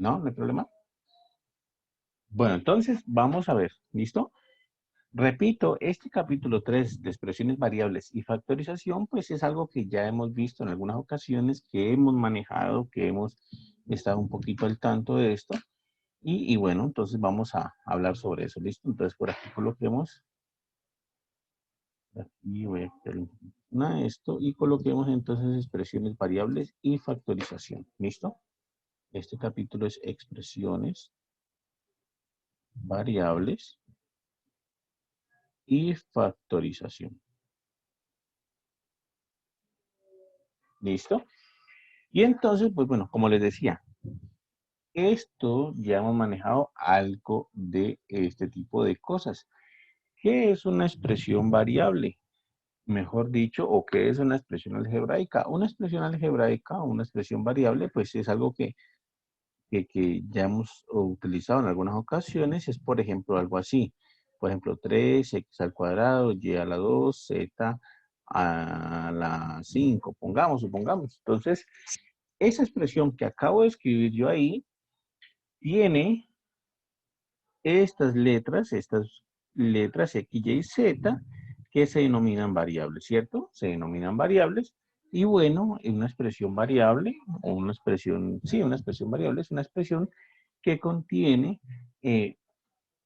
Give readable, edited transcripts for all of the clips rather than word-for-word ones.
¿No? ¿No hay problema? Bueno, entonces vamos a ver, ¿listo? Repito, este capítulo 3 de expresiones variables y factorización, pues es algo que ya hemos visto en algunas ocasiones, que hemos manejado, que hemos estado un poquito al tanto de esto. Y bueno, entonces vamos a hablar sobre eso, ¿listo? Entonces por aquí coloquemos, aquí voy a quitar esto y coloquemos entonces expresiones variables y factorización, ¿listo? Este capítulo es expresiones variables y factorización, ¿listo? Y entonces, pues bueno, como les decía, esto ya hemos manejado algo de este tipo de cosas. ¿Qué es una expresión variable? Mejor dicho, o qué es una expresión algebraica. Una expresión algebraica o una expresión variable, pues es algo que ya hemos utilizado en algunas ocasiones. Es, por ejemplo, algo así. Por ejemplo, 3x al cuadrado, y a la 2, z a la 5, supongamos. Entonces, esa expresión que acabo de escribir yo ahí, tiene estas letras X, Y, Z, que se denominan variables, ¿cierto? Se denominan variables. Y bueno, una expresión variable, o una expresión, sí, una expresión variable es una expresión que contiene,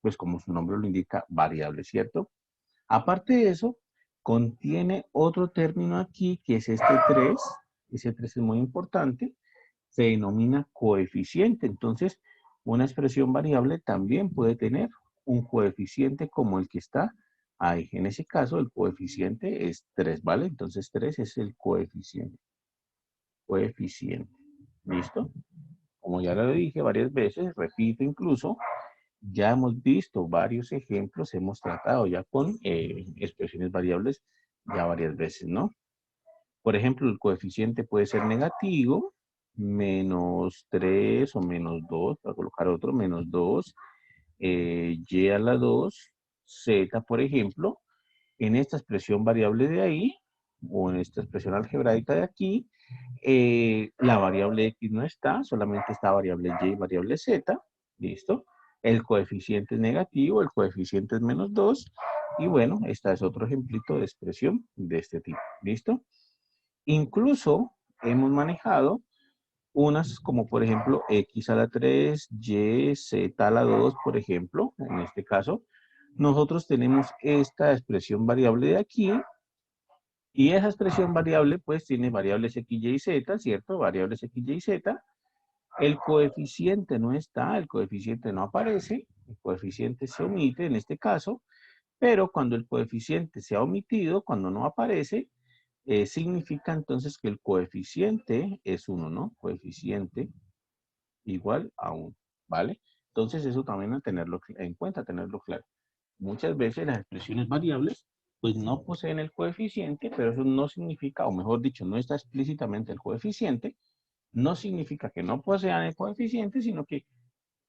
pues como su nombre lo indica, variables, ¿cierto? Aparte de eso, contiene otro término aquí, que es este 3. Ese 3 es muy importante. Se denomina coeficiente. Entonces, una expresión variable también puede tener un coeficiente como el que está ahí. En ese caso, el coeficiente es 3, ¿vale? Entonces, 3 es el coeficiente. Coeficiente. ¿Listo? Como ya lo dije varias veces, repito incluso, ya hemos visto varios ejemplos, hemos tratado ya con expresiones variables ya varias veces, ¿no? Por ejemplo, el coeficiente puede ser negativo, menos 3 o menos 2, para colocar otro, menos 2, y a la 2, z, por ejemplo. En esta expresión variable de ahí, o en esta expresión algebraica de aquí, la variable x no está, solamente está variable y variable z, ¿listo? El coeficiente es negativo, el coeficiente es menos 2, y bueno, esta es otro ejemplito de expresión de este tipo, ¿listo? Incluso hemos manejado unas como por ejemplo x a la 3, y, z a la 2, por ejemplo, en este caso, nosotros tenemos esta expresión variable de aquí, y esa expresión variable pues tiene variables x, y, z, ¿cierto? Variables x, y, z. El coeficiente no está, el coeficiente no aparece, el coeficiente se omite en este caso, pero cuando el coeficiente se ha omitido, cuando no aparece, significa entonces que el coeficiente es 1, ¿no? Coeficiente igual a 1, ¿vale? Entonces eso también a tenerlo en cuenta, tenerlo claro. Muchas veces las expresiones variables pues no poseen el coeficiente, pero eso no significa, o mejor dicho, no está explícitamente el coeficiente, no significa que no posean el coeficiente, sino que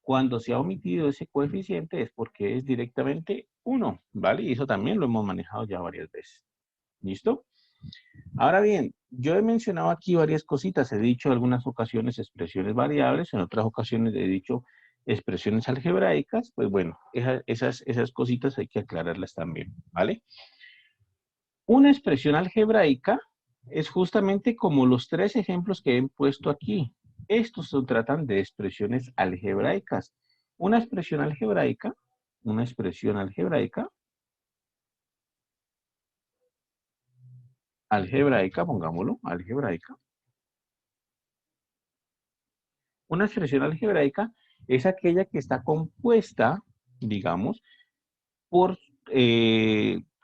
cuando se ha omitido ese coeficiente es porque es directamente 1, ¿vale? Y eso también lo hemos manejado ya varias veces. ¿Listo? Ahora bien, yo he mencionado aquí varias cositas, he dicho en algunas ocasiones expresiones variables, en otras ocasiones he dicho expresiones algebraicas, pues bueno, esas cositas hay que aclararlas también, ¿vale? Una expresión algebraica es justamente como los tres ejemplos que he puesto aquí. Estos se tratan de expresiones algebraicas. Una expresión algebraica, una expresión algebraica, algebraica, pongámoslo, algebraica. Una expresión algebraica es aquella que está compuesta, digamos, por,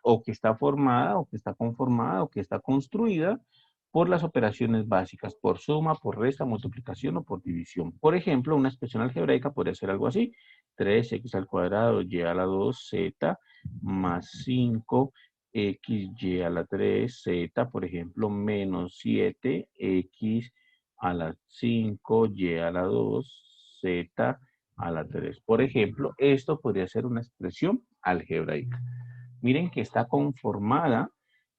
o que está formada, o que está conformada, o que está construida por las operaciones básicas, por suma, por resta, multiplicación o por división. Por ejemplo, una expresión algebraica podría ser algo así: 3x al cuadrado, y a la 2, z, más 5, x, y a la 3, z, por ejemplo, menos 7, x a la 5, y a la 2, z a la 3. Por ejemplo, esto podría ser una expresión algebraica. Miren que está conformada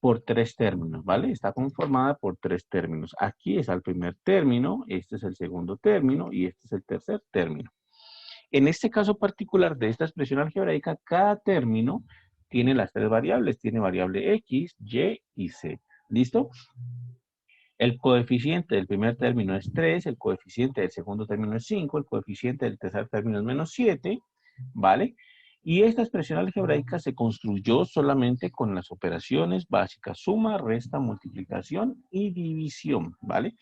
por tres términos, ¿vale? Está conformada por tres términos. Aquí es el primer término, este es el segundo término y este es el tercer término. En este caso particular de esta expresión algebraica, cada término tiene las tres variables. Tiene variable X, Y y Z. ¿Listo? El coeficiente del primer término es 3, el coeficiente del segundo término es 5, el coeficiente del tercer término es menos 7, ¿vale? Y esta expresión algebraica se construyó solamente con las operaciones básicas: suma, resta, multiplicación y división, ¿vale?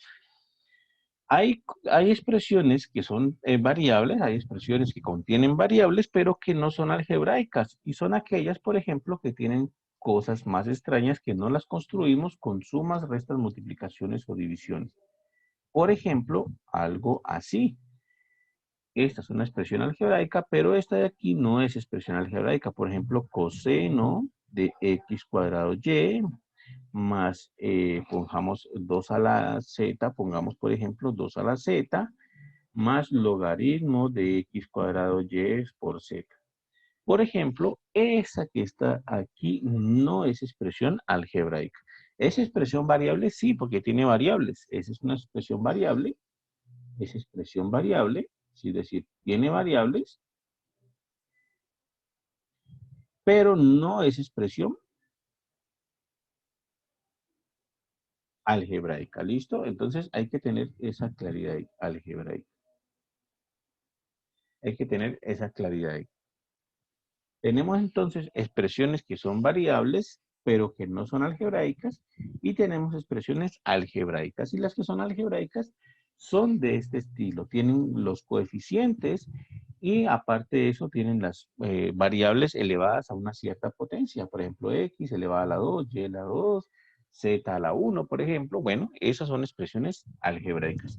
Hay expresiones que son variables, hay expresiones que contienen variables, pero que no son algebraicas. Y son aquellas, por ejemplo, que tienen cosas más extrañas que no las construimos con sumas, restas, multiplicaciones o divisiones. Por ejemplo, algo así. Esta es una expresión algebraica, pero esta de aquí no es expresión algebraica. Por ejemplo, coseno de x cuadrado y más, pongamos 2 a la z, pongamos por ejemplo 2 a la z, más logaritmo de x cuadrado y por z. Por ejemplo, esa que está aquí no es expresión algebraica. ¿Es expresión variable? Sí, porque tiene variables. Esa es una expresión variable. Es expresión variable, es decir, tiene variables, pero no es expresión algebraica. ¿Listo? Entonces hay que tener esa claridad algebraica. Hay que tener esa claridad ahí. Tenemos entonces expresiones que son variables, pero que no son algebraicas, y tenemos expresiones algebraicas. Y las que son algebraicas son de este estilo. Tienen los coeficientes y aparte de eso tienen las variables elevadas a una cierta potencia. Por ejemplo, x elevada a la 2, y a la 2, z a la 1, por ejemplo. Bueno, esas son expresiones algebraicas.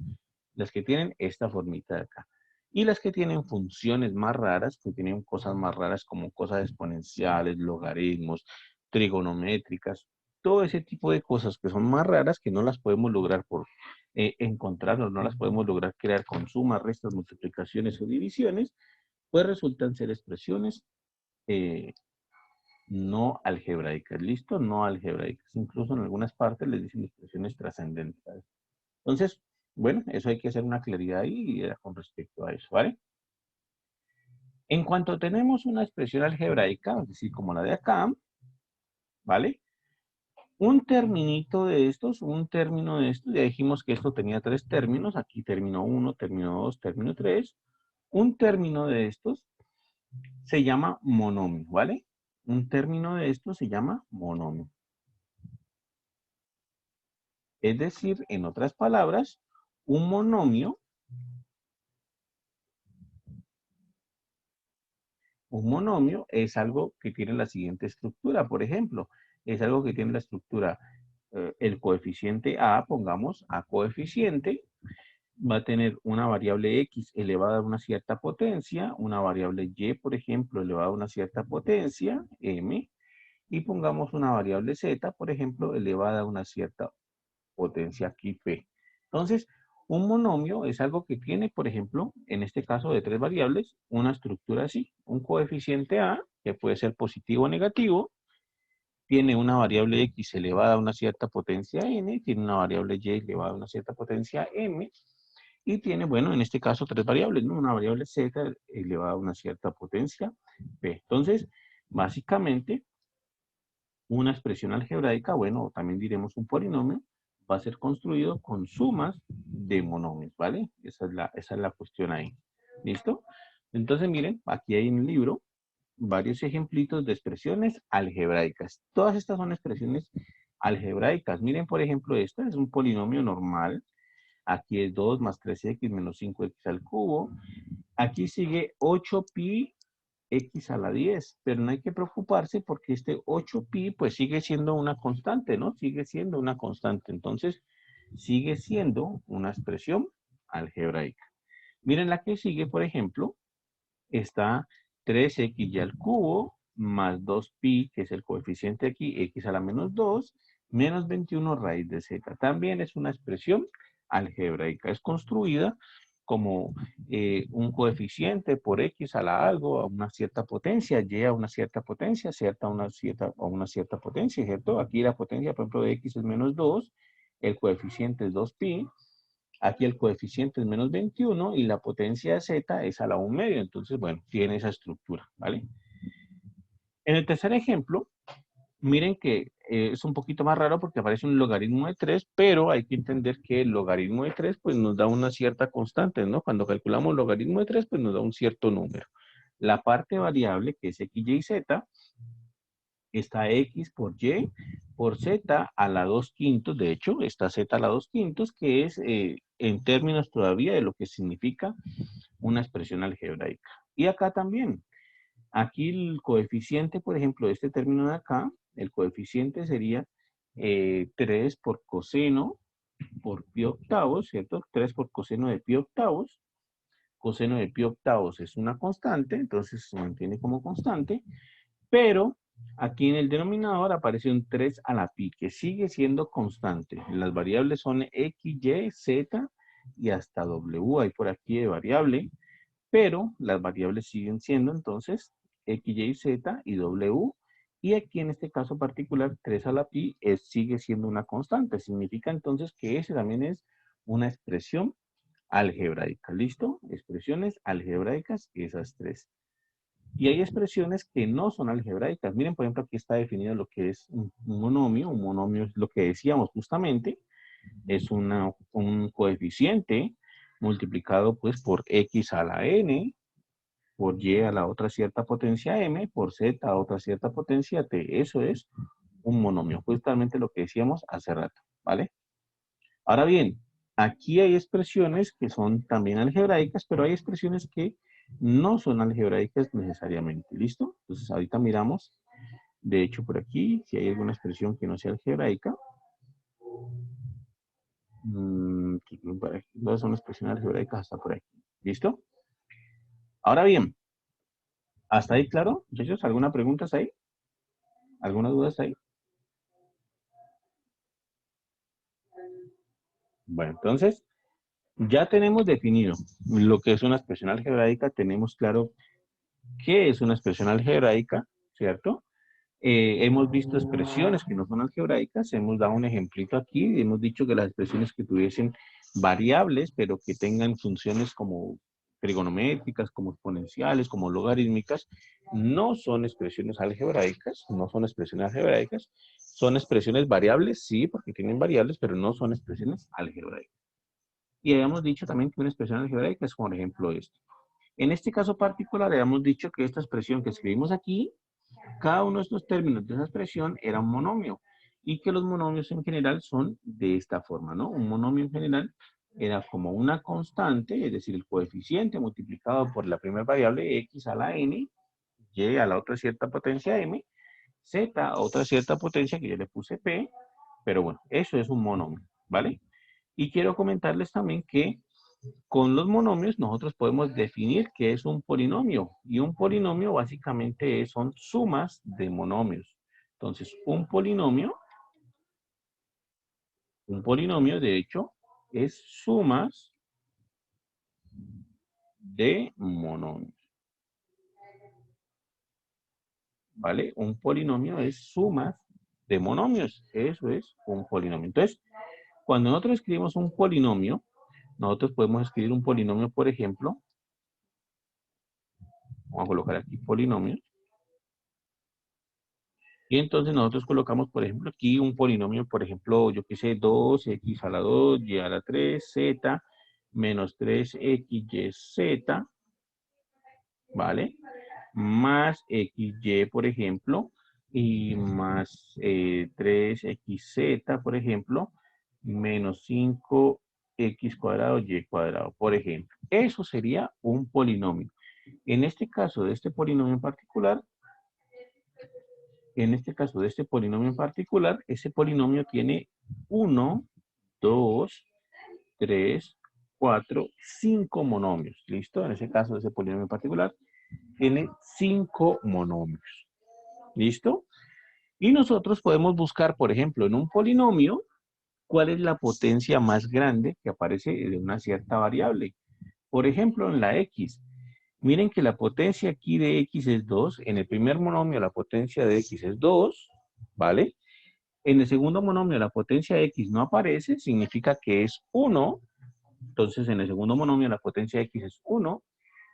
Las que tienen esta formita de acá. Y las que tienen funciones más raras, que tienen cosas más raras como cosas exponenciales, logaritmos, trigonométricas, todo ese tipo de cosas que son más raras, que no las podemos lograr por encontrarnos, no las podemos lograr crear con sumas, restas, multiplicaciones o divisiones, pues resultan ser expresiones no algebraicas. ¿Listo? No algebraicas. Incluso en algunas partes les dicen expresiones trascendentales. Entonces, bueno, eso hay que hacer una claridad ahí con respecto a eso, ¿vale? En cuanto tenemos una expresión algebraica, es decir, como la de acá, ¿vale? Un terminito de estos, un término de estos, ya dijimos que esto tenía tres términos, aquí término 1, término 2, término 3. Un término de estos se llama monomio, ¿vale? Un término de estos se llama monomio. Es decir, en otras palabras, un monomio es algo que tiene la siguiente estructura. Por ejemplo, es algo que tiene la estructura, el coeficiente a, pongamos a coeficiente, va a tener una variable x elevada a una cierta potencia, una variable y, por ejemplo, elevada a una cierta potencia, m, y pongamos una variable z, por ejemplo, elevada a una cierta potencia aquí p. Entonces, un monomio es algo que tiene, por ejemplo, en este caso de tres variables, una estructura así. Un coeficiente a, que puede ser positivo o negativo, tiene una variable x elevada a una cierta potencia n, tiene una variable y elevada a una cierta potencia m, y tiene, bueno, en este caso tres variables, ¿no? Una variable z elevada a una cierta potencia p. Entonces, básicamente, una expresión algebraica, bueno, también diremos un polinomio, va a ser construido con sumas de monomios, ¿vale? Esa es la cuestión ahí. ¿Listo? Entonces, miren, aquí hay en el libro varios ejemplitos de expresiones algebraicas. Todas estas son expresiones algebraicas. Miren, por ejemplo, esta es un polinomio normal. Aquí es 2 más 3x menos 5x al cubo. Aquí sigue 8pi x a la 10, pero no hay que preocuparse porque este 8pi pues sigue siendo una constante, ¿no? Sigue siendo una constante. Entonces, sigue siendo una expresión algebraica. Miren la que sigue, por ejemplo, está 3x al cubo más 2pi, que es el coeficiente aquí, x a la menos 2, menos 21 raíz de z. También es una expresión algebraica. Es construida como un coeficiente por X a la algo, a una cierta potencia, Y a una cierta potencia, Z a una cierta potencia, ¿cierto? Aquí la potencia, por ejemplo, de X es menos 2, el coeficiente es 2pi, aquí el coeficiente es menos 21 y la potencia de Z es a la 1 medio. Entonces, bueno, tiene esa estructura, ¿vale? En el tercer ejemplo, miren que es un poquito más raro porque aparece un logaritmo de 3, pero hay que entender que el logaritmo de 3 pues nos da una cierta constante, ¿no? Cuando calculamos logaritmo de 3 pues nos da un cierto número. La parte variable, que es x, y, z, está x por y por z a la 2 quintos. De hecho, está z a la 2 quintos, que es en términos todavía de lo que significa una expresión algebraica. Y acá también. Aquí el coeficiente, por ejemplo, de este término de acá, el coeficiente sería 3 por coseno por pi octavos, ¿cierto? 3 por coseno de pi octavos. Coseno de pi octavos es una constante, entonces se mantiene como constante, pero aquí en el denominador aparece un 3 a la pi, que sigue siendo constante. Las variables son x, y, z y hasta w hay por aquí de variable, pero las variables siguen siendo entonces x, y, z y w, y aquí en este caso particular 3 a la pi sigue siendo una constante. Significa entonces que ese también es una expresión algebraica. ¿Listo? Expresiones algebraicas, esas tres. Y hay expresiones que no son algebraicas. Miren, por ejemplo, aquí está definido lo que es un monomio. Un monomio es lo que decíamos justamente. Es un coeficiente multiplicado pues por x a la n, por y a la otra cierta potencia m, por z a otra cierta potencia t. Eso es un monomio, justamente lo que decíamos hace rato, ¿vale? Ahora bien, aquí hay expresiones que son también algebraicas, pero hay expresiones que no son algebraicas necesariamente, ¿listo? Entonces ahorita miramos, de hecho por aquí, si hay alguna expresión que no sea algebraica. ¿Dónde son expresiones algebraicas? Hasta por aquí, ¿listo? Ahora bien, ¿hasta ahí claro? Muchachos, ¿alguna pregunta ahí? ¿Alguna duda ahí? Bueno, entonces, ya tenemos definido lo que es una expresión algebraica, tenemos claro qué es una expresión algebraica, ¿cierto? Hemos visto expresiones que no son algebraicas, hemos dado un ejemplito aquí, hemos dicho que las expresiones que tuviesen variables, pero que tengan funciones como trigonométricas, como exponenciales, como logarítmicas, no son expresiones algebraicas, no son expresiones algebraicas, son expresiones variables, sí, porque tienen variables, pero no son expresiones algebraicas. Y habíamos dicho también que una expresión algebraica es, por ejemplo, esto. En este caso particular, habíamos dicho que esta expresión que escribimos aquí, cada uno de estos términos de esa expresión era un monomio, y que los monomios en general son de esta forma, ¿no? Un monomio en general era como una constante, es decir, el coeficiente multiplicado por la primera variable x a la n, y a la otra cierta potencia m, z a otra cierta potencia que yo le puse p, pero bueno, eso es un monomio, ¿vale? Y quiero comentarles también que con los monomios nosotros podemos definir qué es un polinomio. Y un polinomio básicamente son sumas de monomios. Entonces, un polinomio de hecho es sumas de monomios. ¿Vale? Un polinomio es sumas de monomios. Eso es un polinomio. Entonces, cuando nosotros escribimos un polinomio, nosotros podemos escribir un polinomio, por ejemplo, vamos a colocar aquí polinomio. Y entonces nosotros colocamos, por ejemplo, aquí un polinomio, por ejemplo, yo qué sé, 2x a la 2, y a la 3, z, menos 3x, y, z, ¿vale? Más xy, por ejemplo, y más 3xz, por ejemplo, menos 5x cuadrado, y cuadrado, por ejemplo. Eso sería un polinomio. En este caso de este polinomio en particular, ese polinomio tiene 1, 2, 3, 4, 5 monomios. ¿Listo? En ese caso, ese polinomio en particular tiene 5 monomios. ¿Listo? Y nosotros podemos buscar, por ejemplo, en un polinomio, cuál es la potencia más grande que aparece de una cierta variable. Por ejemplo, en la X, miren que la potencia aquí de X es 2. En el primer monomio la potencia de X es 2, ¿vale? En el segundo monomio la potencia de X no aparece, significa que es 1. Entonces, en el segundo monomio la potencia de X es 1.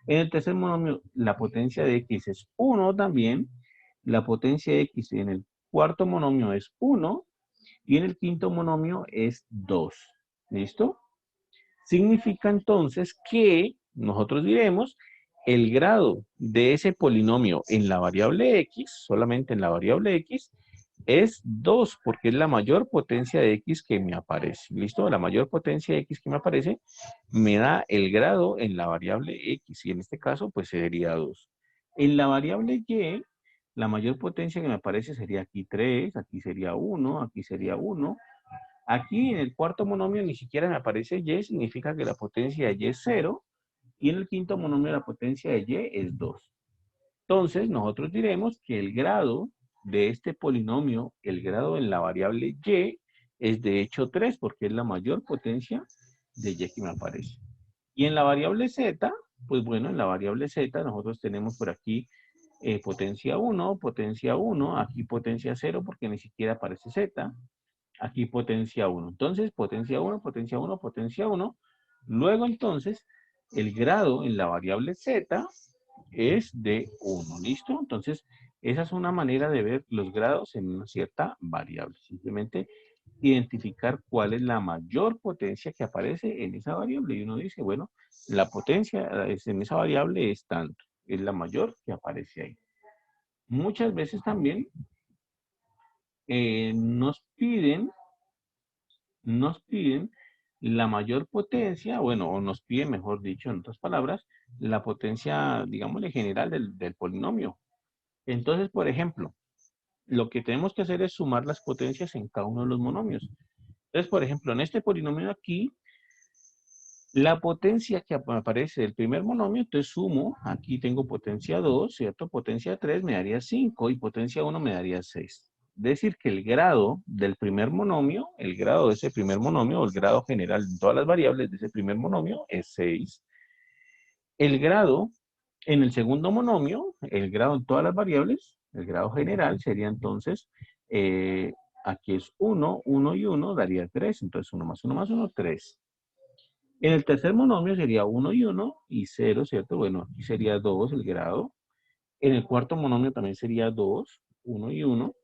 En el tercer monomio la potencia de X es 1 también. La potencia de X en el cuarto monomio es 1. Y en el quinto monomio es 2. ¿Listo? Significa entonces que nosotros diremos el grado de ese polinomio en la variable X, solamente en la variable X, es 2, porque es la mayor potencia de X que me aparece. ¿Listo? La mayor potencia de X que me aparece me da el grado en la variable X, y en este caso, pues sería 2. En la variable Y, la mayor potencia que me aparece sería aquí 3, aquí sería 1, aquí sería 1. Aquí en el cuarto monomio ni siquiera me aparece Y, significa que la potencia de Y es 0, y en el quinto monomio la potencia de Y es 2. Entonces, nosotros diremos que el grado de este polinomio, el grado en la variable Y, es de hecho 3, porque es la mayor potencia de Y que me aparece. Y en la variable Z, pues bueno, en la variable Z nosotros tenemos por aquí potencia 1, aquí potencia 0, porque ni siquiera aparece Z, aquí potencia 1. Entonces, potencia 1, potencia 1, potencia 1. Luego, entonces, el grado en la variable Z es de 1. ¿Listo? Entonces, esa es una manera de ver los grados en una cierta variable. Simplemente identificar cuál es la mayor potencia que aparece en esa variable. Y uno dice, bueno, la potencia en esa variable es tanto. Es la mayor que aparece ahí. Muchas veces también nos piden la mayor potencia, bueno, o nos piden, mejor dicho, en otras palabras, la potencia, digámosle, general del polinomio. Entonces, por ejemplo, lo que tenemos que hacer es sumar las potencias en cada uno de los monomios. Entonces, por ejemplo, en este polinomio aquí, la potencia que aparece del primer monomio, entonces sumo, aquí tengo potencia 2, ¿cierto? Potencia 3 me daría 5 y potencia 1 me daría 6. Es decir, que el grado del primer monomio, el grado de ese primer monomio, o el grado general de todas las variables de ese primer monomio es 6. El grado en el segundo monomio, el grado en todas las variables, el grado general sería entonces, aquí es 1, 1 y 1 daría 3, entonces 1 más 1 más 1, 3. En el tercer monomio sería 1 y 1 y 0, ¿cierto? Bueno, aquí sería 2 el grado. En el cuarto monomio también sería 2, 1 y 1.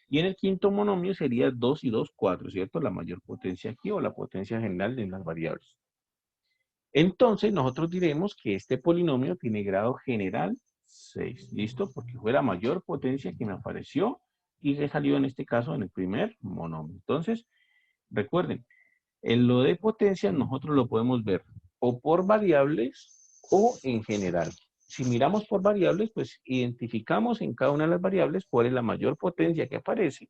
Y en el quinto monomio sería 2 y 2, 4, ¿cierto? La mayor potencia aquí, o la potencia general de las variables. Entonces, nosotros diremos que este polinomio tiene grado general 6, ¿listo? Porque fue la mayor potencia que me apareció y que salió en este caso en el primer monomio. Entonces, recuerden, en lo de potencia nosotros lo podemos ver o por variables o en general. Si miramos por variables, pues identificamos en cada una de las variables cuál es la mayor potencia que aparece.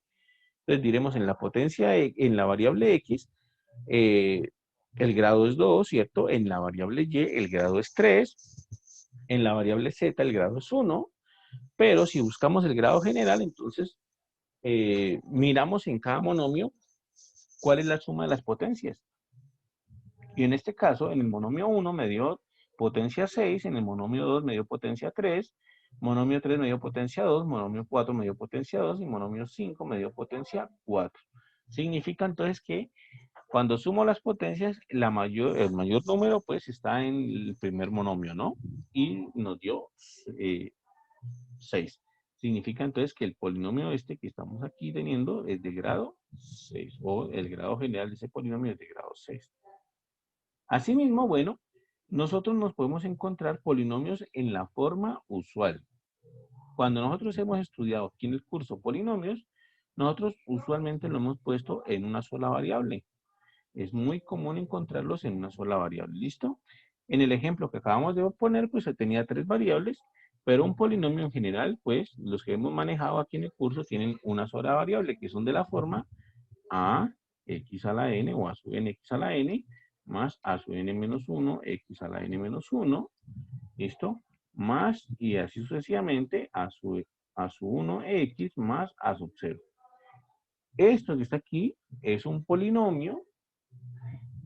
Entonces diremos en la potencia, en la variable X, eh, el grado es 2, ¿cierto? En la variable Y el grado es 3. En la variable Z el grado es 1. Pero si buscamos el grado general, entonces miramos en cada monomio cuál es la suma de las potencias. Y en este caso, en el monomio 1 me dio potencia 6, en el monomio 2 me dio potencia 3, monomio 3 me dio potencia 2, monomio 4 me dio potencia 2 y monomio 5 me dio potencia 4. Significa entonces que cuando sumo las potencias, el mayor número pues está en el primer monomio, ¿no? Y nos dio 6. Significa entonces que el polinomio este que estamos aquí teniendo es de grado 6, o el grado general de ese polinomio es de grado 6. Asimismo, bueno, nosotros nos podemos encontrar polinomios en la forma usual. Cuando nosotros hemos estudiado aquí en el curso polinomios, nosotros usualmente lo hemos puesto en una sola variable. Es muy común encontrarlos en una sola variable. ¿Listo? En el ejemplo que acabamos de poner, pues se tenía 3 variables, pero un polinomio en general, pues los que hemos manejado aquí en el curso tienen una sola variable, que son de la forma a x a la n o a sub n x a la n más a sub n menos 1 x a la n menos 1, ¿listo? Más y así sucesivamente a su 1x más a sub 0. Esto que está aquí es un polinomio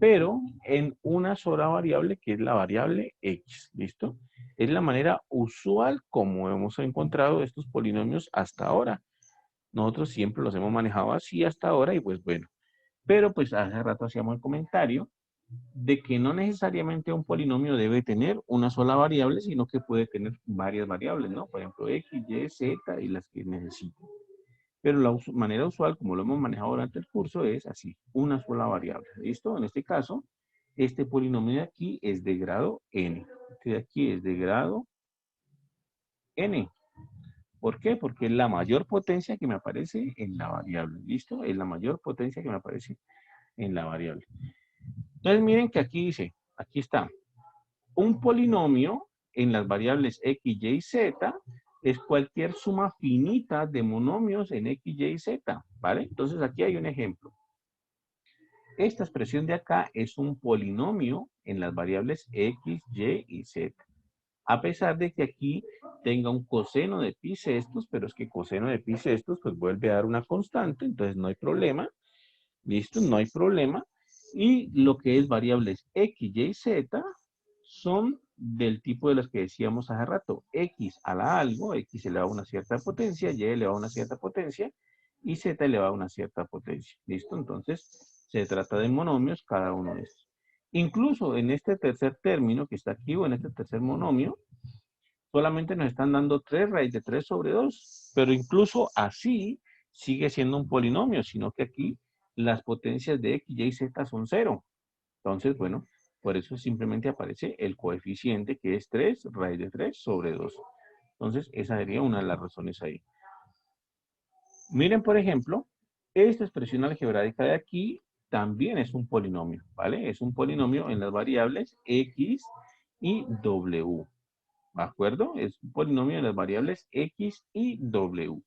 pero en una sola variable que es la variable x, ¿listo? Es la manera usual como hemos encontrado estos polinomios hasta ahora. Nosotros siempre los hemos manejado así hasta ahora y pues bueno. Pero pues hace rato hacíamos el comentario de que no necesariamente un polinomio debe tener una sola variable, sino que puede tener varias variables, ¿no? Por ejemplo, x, y, z y las que necesite. Pero la manera usual, como lo hemos manejado durante el curso, es así, una sola variable. ¿Listo? En este caso, este polinomio de aquí es de grado n. Este de aquí es de grado n. ¿Por qué? Porque es la mayor potencia que me aparece en la variable. ¿Listo? Es la mayor potencia que me aparece en la variable. Entonces miren que aquí dice, aquí está, un polinomio en las variables x, y, z es cualquier suma finita de monomios en x, y, z, ¿vale? Entonces aquí hay un ejemplo. Esta expresión de acá es un polinomio en las variables x, y y z. A pesar de que aquí tenga un coseno de pi sextos, pero es que coseno de pi sextos pues vuelve a dar una constante, entonces no hay problema. ¿Listo? No hay problema. Y lo que es variables x, y, z son del tipo de las que decíamos hace rato. X a la algo, x elevado a una cierta potencia, y elevado a una cierta potencia, y z elevado a una cierta potencia. ¿Listo? Entonces, se trata de monomios cada uno de estos. Incluso en este tercer término que está aquí, o en este tercer monomio, solamente nos están dando 3 raíz de 3 sobre 2, pero incluso así sigue siendo un polinomio, sino que aquí las potencias de x, y, z son 0. Entonces, bueno, por eso simplemente aparece el coeficiente que es 3 raíz de 3 sobre 2. Entonces, esa sería una de las razones ahí. Miren, por ejemplo, esta expresión algebraica de aquí también es un polinomio, ¿vale? Es un polinomio en las variables x y w. ¿De acuerdo? Es un polinomio de las variables x y w.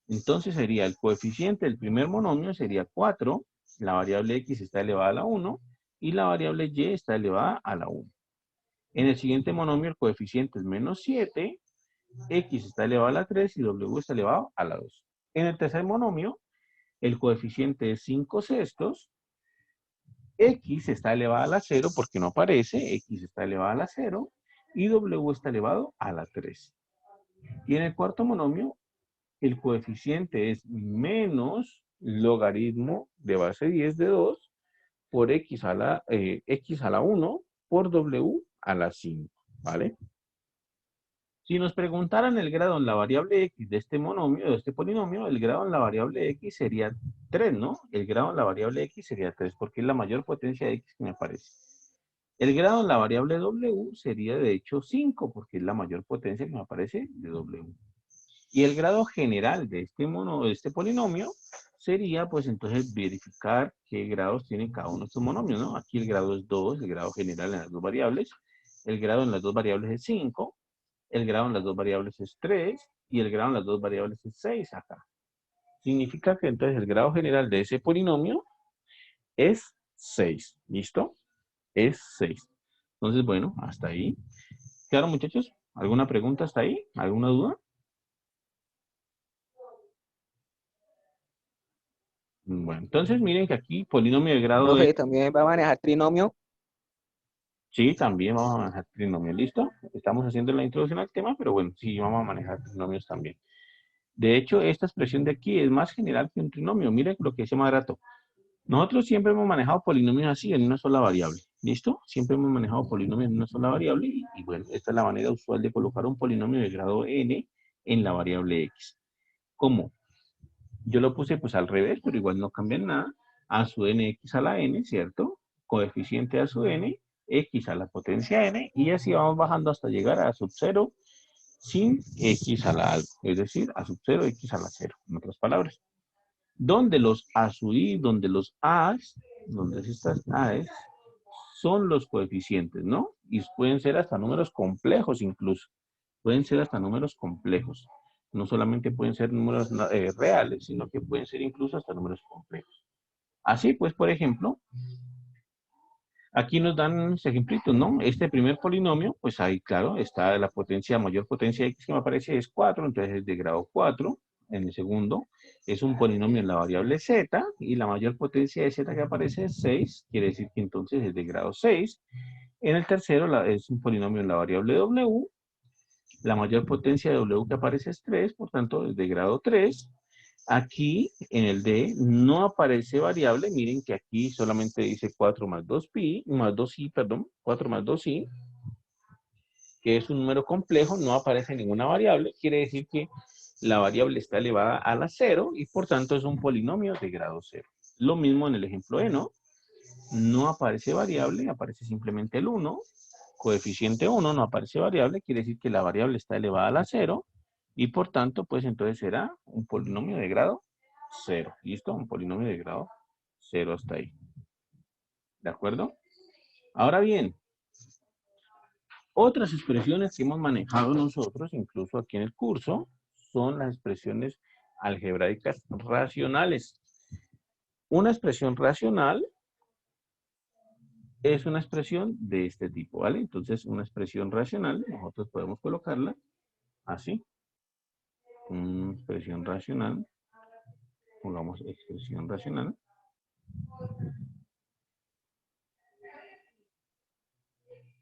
Entonces sería el coeficiente del primer monomio sería 4, la variable x está elevada a la 1 y la variable y está elevada a la 1. En el siguiente monomio el coeficiente es menos 7, x está elevado a la 3 y w está elevado a la 2. En el tercer monomio el coeficiente es 5 sextos, x está elevada a la 0 porque no aparece, x está elevada a la 0 y w está elevado a la 3. Y en el cuarto monomio, el coeficiente es menos logaritmo de base 10 de 2 por x a la 1 por w a la 5, ¿vale? Si nos preguntaran el grado en la variable x de este monomio, de este polinomio, el grado en la variable x sería 3, ¿no? El grado en la variable x sería 3 porque es la mayor potencia de x que me aparece. El grado en la variable w sería de hecho 5 porque es la mayor potencia que me aparece de w. Y el grado general de este polinomio sería, pues entonces, verificar qué grados tiene cada uno de estos monomios, ¿no? Aquí el grado es 2, el grado general en las dos variables. El grado en las dos variables es 5, el grado en las dos variables es 3 y el grado en las dos variables es 6 acá. Significa que entonces el grado general de ese polinomio es 6, ¿listo? Es 6. Entonces, bueno, hasta ahí. Claro, muchachos, ¿alguna pregunta hasta ahí? ¿Alguna duda? Bueno, entonces miren que aquí polinomio de grado de... Profe, también va a manejar trinomio. Sí, también vamos a manejar trinomios, ¿listo? Estamos haciendo la introducción al tema, pero bueno, sí, vamos a manejar trinomios también. De hecho, esta expresión de aquí es más general que un trinomio. Miren lo que decía más rato. Nosotros siempre hemos manejado polinomios así, en una sola variable, ¿listo? Siempre hemos manejado polinomios en una sola variable y bueno, esta es la manera usual de colocar un polinomio de grado n en la variable x. ¿Cómo? Yo lo puse pues al revés, pero igual no cambia nada. A su n x a la n, ¿cierto? Coeficiente a su n, x a la potencia n, y así vamos bajando hasta llegar a sub 0 sin x a la algo, es decir, a sub 0, x a la 0, en otras palabras. Donde los a sub i, donde los a's, donde estas a's, son los coeficientes, ¿no? Y pueden ser hasta números complejos incluso. Pueden ser hasta números complejos. No solamente pueden ser números reales, sino que pueden ser incluso hasta números complejos. Así pues, por ejemplo, aquí nos dan unos ejemplitos, ¿no? Este primer polinomio, pues ahí, claro, está la potencia, mayor potencia de x que me aparece es 4, entonces es de grado 4 en el segundo. Es un polinomio en la variable z y la mayor potencia de z que aparece es 6, quiere decir que entonces es de grado 6. En el tercero es un polinomio en la variable w, la mayor potencia de w que aparece es 3, por tanto es de grado 3. Aquí en el D no aparece variable, miren que aquí solamente dice 4 más 2pi, más 2i, perdón, 4 más 2i, que es un número complejo, no aparece ninguna variable, quiere decir que la variable está elevada a la 0 y por tanto es un polinomio de grado 0. Lo mismo en el ejemplo E, ¿no? No aparece variable, aparece simplemente el 1, coeficiente 1, no aparece variable, quiere decir que la variable está elevada a la 0 y por tanto, pues entonces será un polinomio de grado 0. ¿Listo? Un polinomio de grado 0 hasta ahí. ¿De acuerdo? Ahora bien, otras expresiones que hemos manejado nosotros, incluso aquí en el curso, son las expresiones algebraicas racionales. Una expresión racional es una expresión de este tipo, ¿vale? Entonces, una expresión racional, nosotros podemos colocarla así. Una expresión racional, pongamos expresión racional.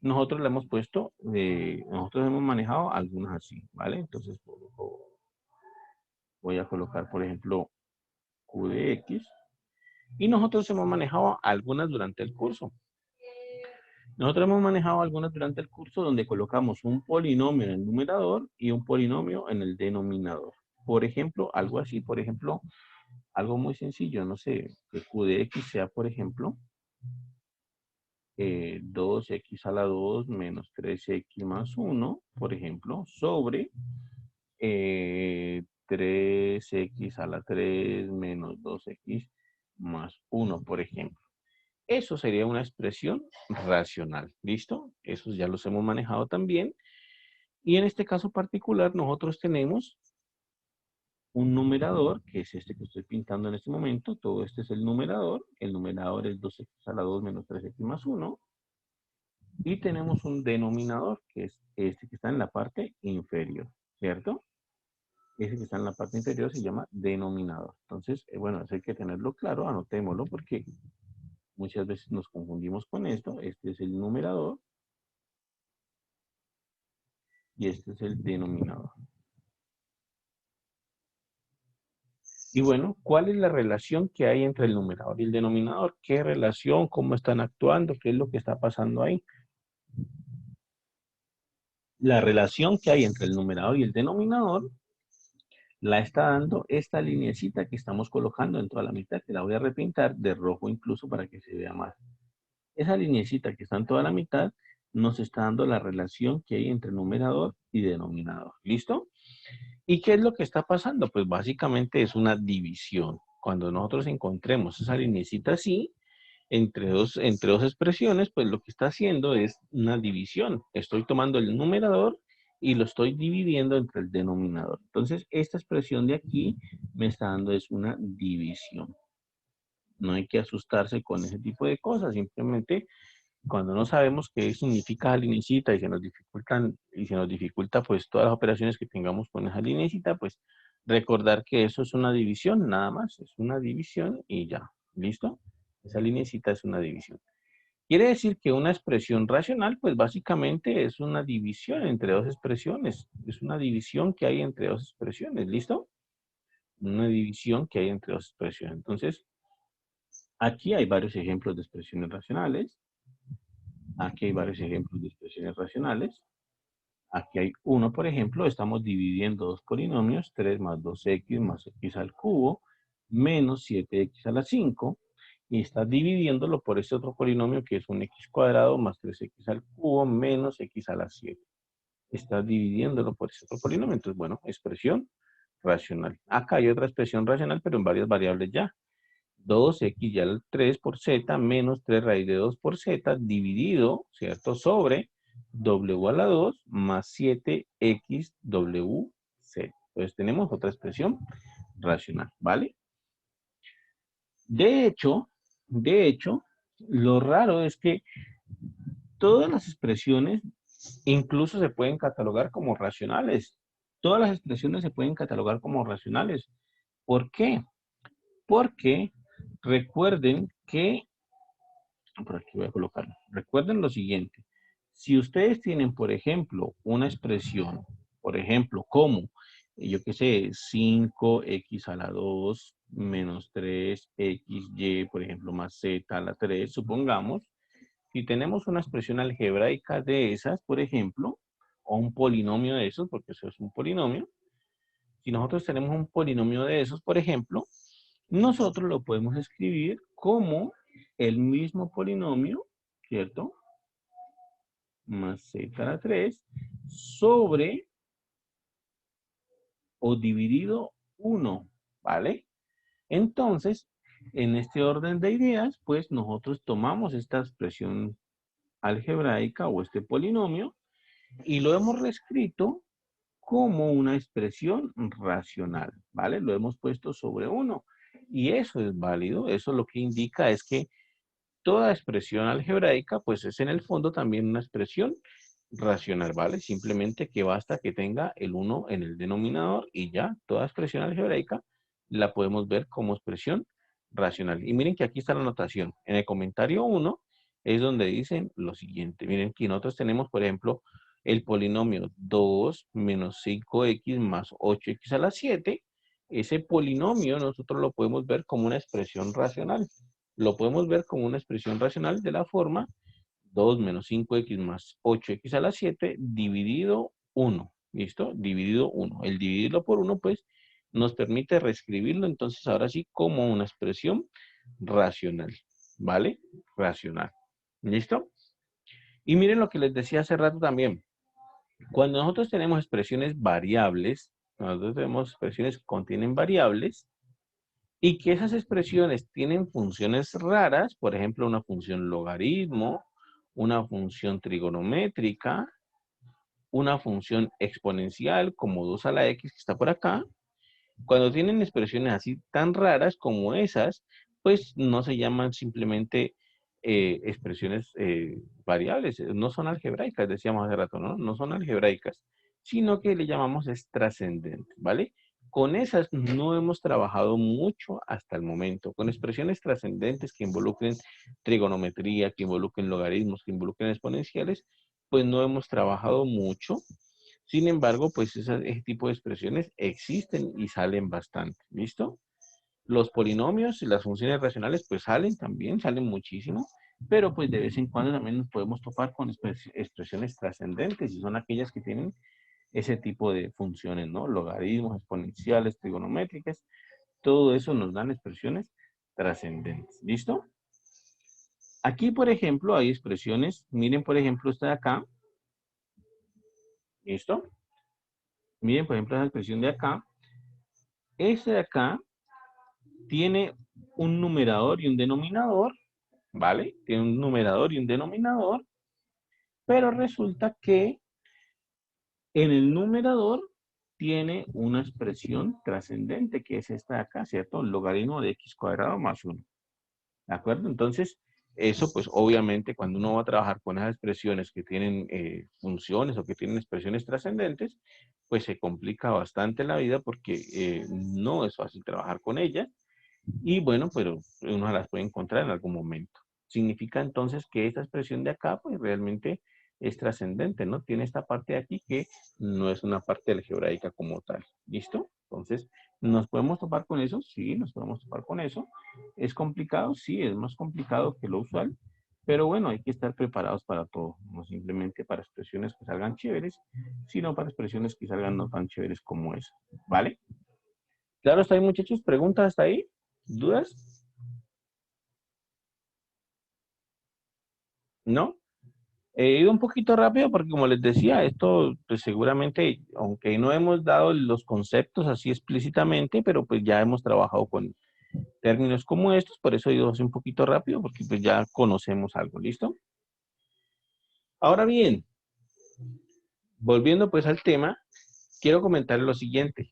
Nosotros le hemos puesto, nosotros hemos manejado algunas así, ¿vale? Entonces, voy a colocar, por ejemplo, Q de X. Y nosotros hemos manejado algunas durante el curso. Nosotros hemos manejado algunas durante el curso donde colocamos un polinomio en el numerador y un polinomio en el denominador. Por ejemplo, algo así, por ejemplo, algo muy sencillo, no sé, que Q de X sea, por ejemplo, 2x a la 2 menos 3x más 1, por ejemplo, sobre 3x a la 3 menos 2x más 1, por ejemplo. Eso sería una expresión racional, ¿listo? Esos ya los hemos manejado también. Y en este caso particular nosotros tenemos un numerador, que es este que estoy pintando en este momento. Todo este es el numerador. El numerador es 2x a la 2 menos 3x más 1. Y tenemos un denominador, que es este que está en la parte inferior, ¿cierto? Ese que está en la parte inferior se llama denominador. Entonces, bueno, eso hay que tenerlo claro, anotémoslo porque muchas veces nos confundimos con esto. Este es el numerador y este es el denominador. Y bueno, ¿cuál es la relación que hay entre el numerador y el denominador? ¿Qué relación? ¿Cómo están actuando? ¿Qué es lo que está pasando ahí? La relación que hay entre el numerador y el denominador la está dando esta lineecita que estamos colocando en toda la mitad, que la voy a repintar de rojo incluso para que se vea más. Esa lineecita que está en toda la mitad nos está dando la relación que hay entre numerador y denominador. ¿Listo? ¿Y qué es lo que está pasando? Pues básicamente es una división. Cuando nosotros encontremos esa lineecita así, entre dos expresiones, pues lo que está haciendo es una división. Estoy tomando el numerador y lo estoy dividiendo entre el denominador. Entonces, esta expresión de aquí me está dando es una división. No hay que asustarse con ese tipo de cosas. Simplemente, cuando no sabemos qué significa la lineecita y se nos dificulta pues todas las operaciones que tengamos con esa lineecita, pues recordar que eso es una división, nada más. Es una división y ya. ¿Listo? Esa lineecita es una división. Quiere decir que una expresión racional, pues básicamente es una división entre dos expresiones. Es una división que hay entre dos expresiones, ¿listo? Una división que hay entre dos expresiones. Entonces, aquí hay varios ejemplos de expresiones racionales. Aquí hay varios ejemplos de expresiones racionales. Aquí hay uno, por ejemplo, estamos dividiendo dos polinomios, 3 más 2x más x al cubo, menos 7x a la 5, y está dividiéndolo por este otro polinomio que es un x cuadrado más 3x al cubo menos x a la 7. Está dividiéndolo por ese otro polinomio, entonces, bueno, expresión racional. Acá hay otra expresión racional, pero en varias variables ya. 2x ya al 3 por z menos 3 raíz de 2 por z dividido, ¿cierto? Sobre w a la 2 más 7xwz. Entonces tenemos otra expresión racional, ¿vale? De hecho, lo raro es que todas las expresiones incluso se pueden catalogar como racionales. Todas las expresiones se pueden catalogar como racionales. ¿Por qué? Porque recuerden que, por aquí voy a colocarlo, recuerden lo siguiente, si ustedes tienen, por ejemplo, una expresión, por ejemplo, como, yo qué sé, 5x a la 2 menos 3xy, por ejemplo, más z a la 3, supongamos, si tenemos una expresión algebraica de esas, por ejemplo, o un polinomio de esos, porque eso es un polinomio, si nosotros tenemos un polinomio de esos, por ejemplo, nosotros lo podemos escribir como el mismo polinomio, ¿cierto? Más z a la 3 sobre o dividido 1, ¿vale? Entonces, en este orden de ideas, pues nosotros tomamos esta expresión algebraica o este polinomio y lo hemos reescrito como una expresión racional, ¿vale? Lo hemos puesto sobre 1 y eso es válido, eso lo que indica es que toda expresión algebraica, pues es en el fondo también una expresión racional, ¿vale? Simplemente que basta que tenga el 1 en el denominador y ya, toda expresión algebraica la podemos ver como expresión racional. Y miren que aquí está la notación. En el comentario 1 es donde dicen lo siguiente. Miren que nosotros tenemos, por ejemplo, el polinomio 2 menos 5x más 8x a la 7. Ese polinomio nosotros lo podemos ver como una expresión racional. Lo podemos ver como una expresión racional de la forma 2 menos 5x más 8x a la 7 dividido 1. ¿Listo? Dividido 1. El dividirlo por 1, pues, nos permite reescribirlo, entonces, ahora sí, como una expresión racional. ¿Vale? Racional. ¿Listo? Y miren lo que les decía hace rato también. Cuando nosotros tenemos expresiones variables, nosotros tenemos expresiones que contienen variables, y que esas expresiones tienen funciones raras, por ejemplo, una función logaritmo, una función trigonométrica, una función exponencial como 2 a la x que está por acá. Cuando tienen expresiones así tan raras como esas, pues no se llaman simplemente expresiones variables, no son algebraicas, decíamos hace rato, ¿no? No son algebraicas, sino que le llamamos trascendentes, ¿vale? Con esas no hemos trabajado mucho hasta el momento, con expresiones trascendentes que involucren trigonometría, que involucren logaritmos, que involucren exponenciales, pues no hemos trabajado mucho. Sin embargo, pues ese tipo de expresiones existen y salen bastante, ¿listo? Los polinomios y las funciones racionales pues salen también, salen muchísimo, pero pues de vez en cuando también nos podemos topar con expresiones trascendentes y son aquellas que tienen ese tipo de funciones, ¿no? Logaritmos, exponenciales, trigonométricas, todo eso nos dan expresiones trascendentes, ¿listo? Aquí, por ejemplo, hay expresiones, miren, por ejemplo, esta de acá, ¿listo? Miren, por ejemplo, esa expresión de acá. Ese de acá tiene un numerador y un denominador, ¿vale? Tiene un numerador y un denominador, pero resulta que en el numerador tiene una expresión trascendente, que es esta de acá, ¿cierto? Logaritmo de x cuadrado más 1. ¿De acuerdo? Entonces, eso pues obviamente cuando uno va a trabajar con esas expresiones que tienen funciones o que tienen expresiones trascendentes, pues se complica bastante la vida porque no es fácil trabajar con ellas. Y bueno, pero uno las puede encontrar en algún momento. Significa entonces que esta expresión de acá, pues realmente es trascendente, ¿no? Tiene esta parte de aquí que no es una parte algebraica como tal. ¿Listo? Entonces, ¿nos podemos topar con eso? Sí, nos podemos topar con eso. ¿Es complicado? Sí, es más complicado que lo usual. Pero bueno, hay que estar preparados para todo. No simplemente para expresiones que salgan chéveres, sino para expresiones que salgan no tan chéveres como esa. ¿Vale? Claro, está ahí, muchachos. ¿Preguntas hasta ahí? ¿Dudas? ¿No? He ido un poquito rápido porque como les decía, esto pues seguramente, aunque no hemos dado los conceptos así explícitamente, pero pues ya hemos trabajado con términos como estos, por eso he ido así un poquito rápido porque pues ya conocemos algo, ¿listo? Ahora bien, volviendo pues al tema, quiero comentar lo siguiente.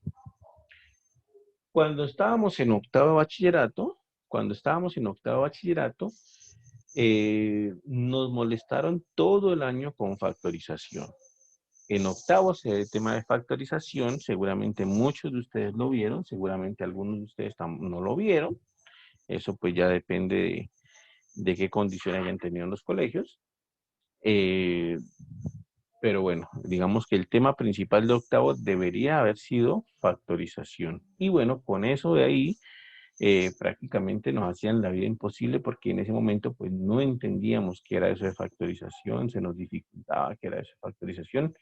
Cuando estábamos en octavo de bachillerato, nos molestaron todo el año con factorización. En octavo se ve el tema de factorización. Seguramente muchos de ustedes lo vieron. Seguramente algunos de ustedes no lo vieron. Eso pues ya depende de qué condiciones hayan tenido en los colegios. Pero bueno, digamos que el tema principal de octavo debería haber sido factorización. Y bueno, con eso de ahí prácticamente nos hacían la vida imposible porque en ese momento pues no entendíamos qué era eso de factorización, se nos dificultaba qué era eso de factorización,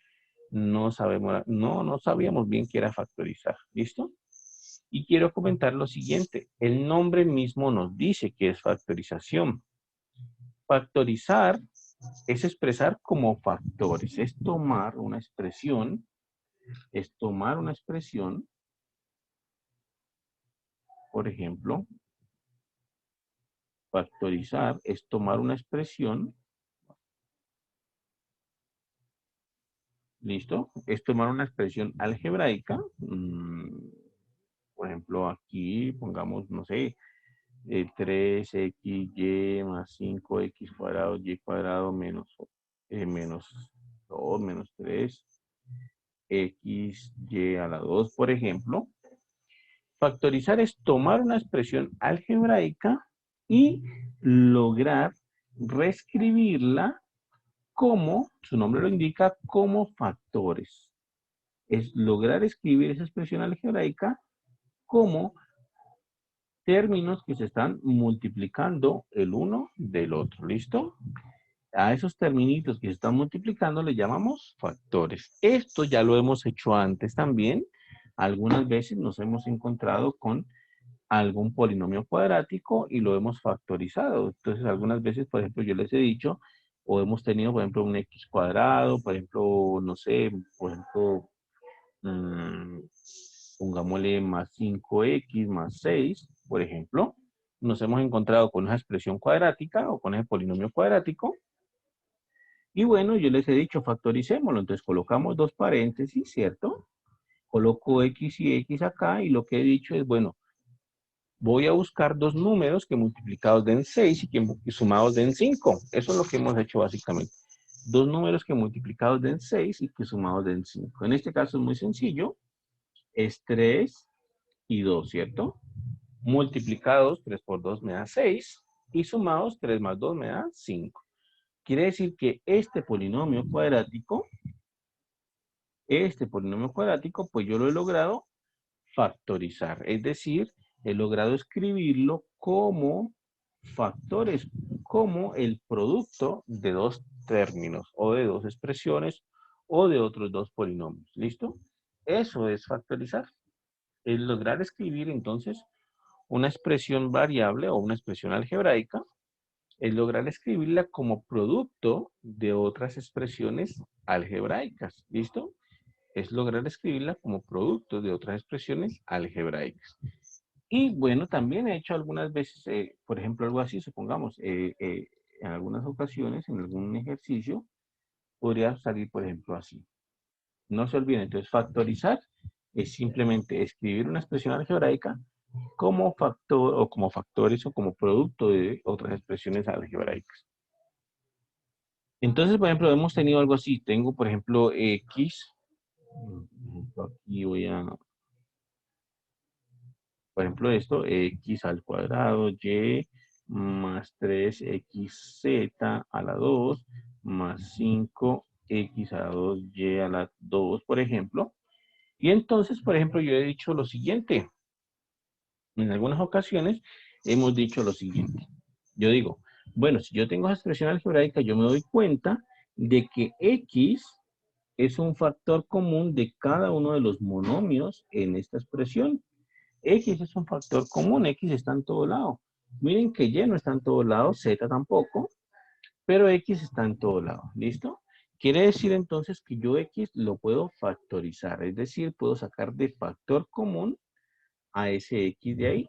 no sabíamos bien qué era factorizar, ¿listo? Y quiero comentar lo siguiente, el nombre mismo nos dice que es factorización. Factorizar es expresar como factores, es tomar una expresión, por ejemplo, factorizar es tomar una expresión, ¿listo? Es tomar una expresión algebraica, por ejemplo, aquí pongamos, no sé, 3xy más 5x cuadrado y cuadrado menos 2 menos 3xy a la 2, por ejemplo. Factorizar es tomar una expresión algebraica y lograr reescribirla como, su nombre lo indica, como factores. Es lograr escribir esa expresión algebraica como términos que se están multiplicando el uno del otro. ¿Listo? A esos términos que se están multiplicando le llamamos factores. Esto ya lo hemos hecho antes también. Algunas veces nos hemos encontrado con algún polinomio cuadrático y lo hemos factorizado. Entonces, algunas veces, por ejemplo, yo les he dicho, o hemos tenido, por ejemplo, un x cuadrado, por ejemplo, no sé, por ejemplo, pongámosle más 5x más 6, por ejemplo, nos hemos encontrado con esa expresión cuadrática o con ese polinomio cuadrático. Y bueno, yo les he dicho, factoricémoslo. Entonces, colocamos dos paréntesis, ¿cierto? Coloco x y x acá y lo que he dicho es, bueno, voy a buscar dos números que multiplicados den 6 y que sumados den 5. Eso es lo que hemos hecho básicamente. Dos números que multiplicados den 6 y que sumados den 5. En este caso es muy sencillo. Es 3 y 2, ¿cierto? Multiplicados, 3 por 2 me da 6. Y sumados, 3 más 2 me da 5. Quiere decir que este polinomio cuadrático, pues yo lo he logrado factorizar. Es decir, he logrado escribirlo como factores, como el producto de dos términos o de dos expresiones o de otros dos polinomios. ¿Listo? Eso es factorizar. Es lograr escribir entonces una expresión variable o una expresión algebraica, es lograr escribirla como producto de otras expresiones algebraicas. ¿Listo? Es lograr escribirla como producto de otras expresiones algebraicas. Y bueno, también he hecho algunas veces, por ejemplo, algo así, supongamos, en algunas ocasiones, en algún ejercicio, podría salir, por ejemplo, así. No se olviden, entonces, factorizar es simplemente escribir una expresión algebraica como factor o como factores o como producto de otras expresiones algebraicas. Entonces, por ejemplo, hemos tenido algo así. Tengo, por ejemplo, x. Aquí voy a, por ejemplo, esto, x al cuadrado, y más 3xz a la 2, más 5x a la 2y a la 2, por ejemplo. Y entonces, por ejemplo, yo he dicho lo siguiente. En algunas ocasiones hemos dicho lo siguiente. Yo digo, bueno, si yo tengo esa expresión algebraica, yo me doy cuenta de que x es un factor común de cada uno de los monomios en esta expresión. X es un factor común, X está en todo lado. Miren que Y no está en todo lado, Z tampoco, pero X está en todo lado, ¿listo? Quiere decir entonces que yo X lo puedo factorizar, es decir, puedo sacar de factor común a ese X de ahí.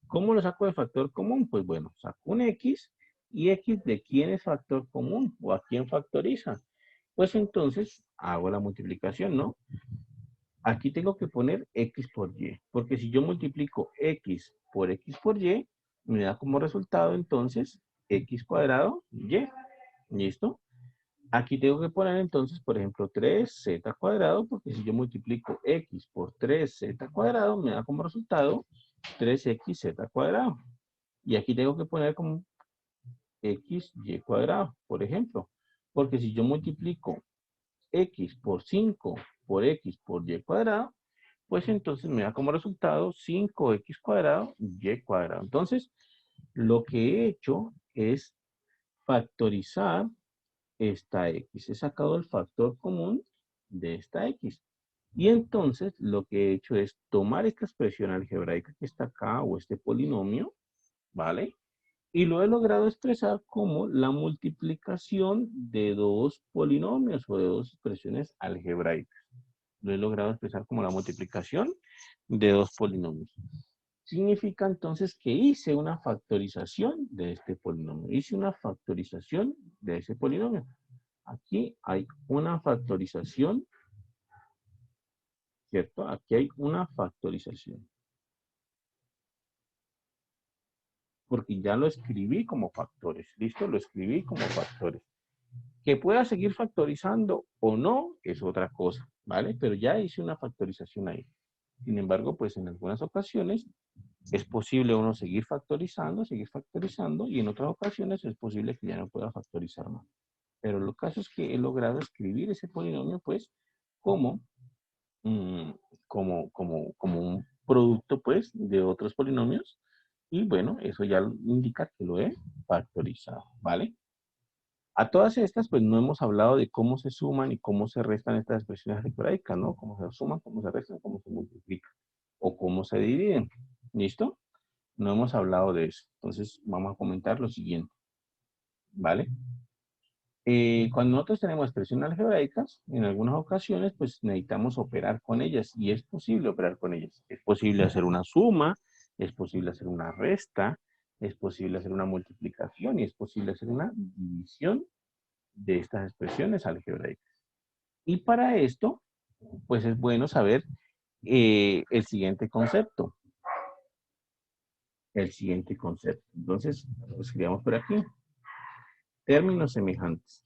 ¿Cómo lo saco de factor común? Pues bueno, saco un X y X de quién es factor común o a quién factoriza. Pues entonces hago la multiplicación, ¿no? Aquí tengo que poner x por y, porque si yo multiplico x por y, me da como resultado entonces x cuadrado y. ¿Listo? Aquí tengo que poner entonces, por ejemplo, 3z cuadrado, porque si yo multiplico x por 3z cuadrado, me da como resultado 3xz cuadrado. Y aquí tengo que poner como xy cuadrado, por ejemplo. Porque si yo multiplico x por 5 por x por y cuadrado, pues entonces me da como resultado 5x cuadrado y cuadrado. Entonces, lo que he hecho es factorizar esta x. He sacado el factor común de esta x. Y entonces lo que he hecho es tomar esta expresión algebraica que está acá, o este polinomio, ¿vale? Y lo he logrado expresar como la multiplicación de dos polinomios o de dos expresiones algebraicas. Lo he logrado expresar como la multiplicación de dos polinomios. Significa entonces que hice una factorización de este polinomio. Hice una factorización de ese polinomio. Aquí hay una factorización, ¿cierto? Aquí hay una factorización. Porque ya lo escribí como factores. ¿Listo? Lo escribí como factores. Que pueda seguir factorizando o no es otra cosa, ¿vale? Pero ya hice una factorización ahí. Sin embargo, pues en algunas ocasiones es posible uno seguir factorizando, y en otras ocasiones es posible que ya no pueda factorizar más. Pero lo caso es que he logrado escribir ese polinomio, pues, como, como un producto, pues, de otros polinomios. Y bueno, eso ya indica que lo he factorizado, ¿vale? A todas estas, pues, no hemos hablado de cómo se suman y cómo se restan estas expresiones algebraicas, ¿no? Cómo se suman, cómo se restan, cómo se multiplican o cómo se dividen. ¿Listo? No hemos hablado de eso. Entonces, vamos a comentar lo siguiente, ¿vale? Cuando nosotros tenemos expresiones algebraicas, en algunas ocasiones, pues necesitamos operar con ellas, y es posible operar con ellas. Es posible hacer una suma, es posible hacer una resta, es posible hacer una multiplicación y es posible hacer una división de estas expresiones algebraicas. Y para esto, pues es bueno saber el siguiente concepto. El siguiente concepto. Entonces, lo escribamos por aquí. Términos semejantes.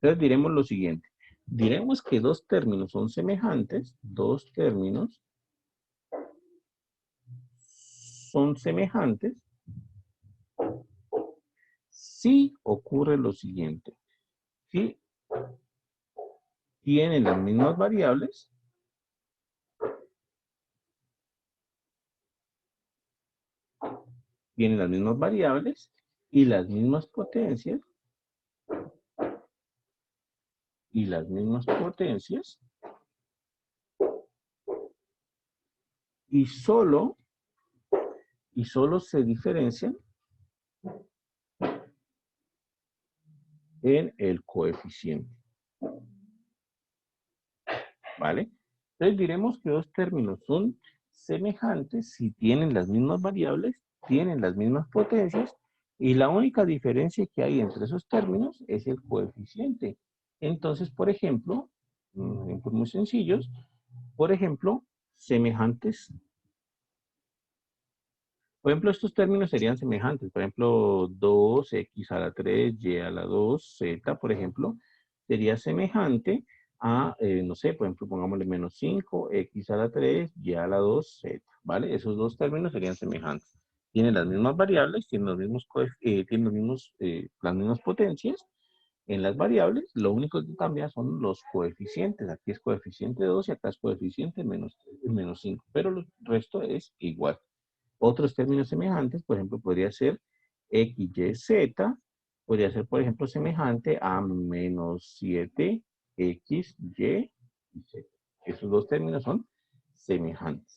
Entonces diremos lo siguiente. Diremos que dos términos son semejantes. Dos términos son semejantes si ocurre lo siguiente. Si tienen las mismas variables, y las mismas potencias, y solo se diferencian en el coeficiente. ¿Vale? Entonces diremos que dos términos son semejantes si tienen las mismas variables, tienen las mismas potencias, y la única diferencia que hay entre esos términos es el coeficiente. Entonces, por ejemplo, ejemplos muy sencillos, por ejemplo, semejantes. Por ejemplo, estos términos serían semejantes. Por ejemplo, 2x a la 3, y a la 2, z, por ejemplo, sería semejante a, no sé, por ejemplo, pongámosle menos 5, x a la 3, y a la 2, z, ¿vale? Esos dos términos serían semejantes. Tienen las mismas variables, tienen las mismas potencias en las variables. Lo único que cambia son los coeficientes. Aquí es coeficiente 2 y acá es coeficiente menos 5, pero el resto es igual. Otros términos semejantes, por ejemplo, podría ser x, y, z, podría ser, por ejemplo, semejante a menos 7, x, y, z. Esos dos términos son semejantes.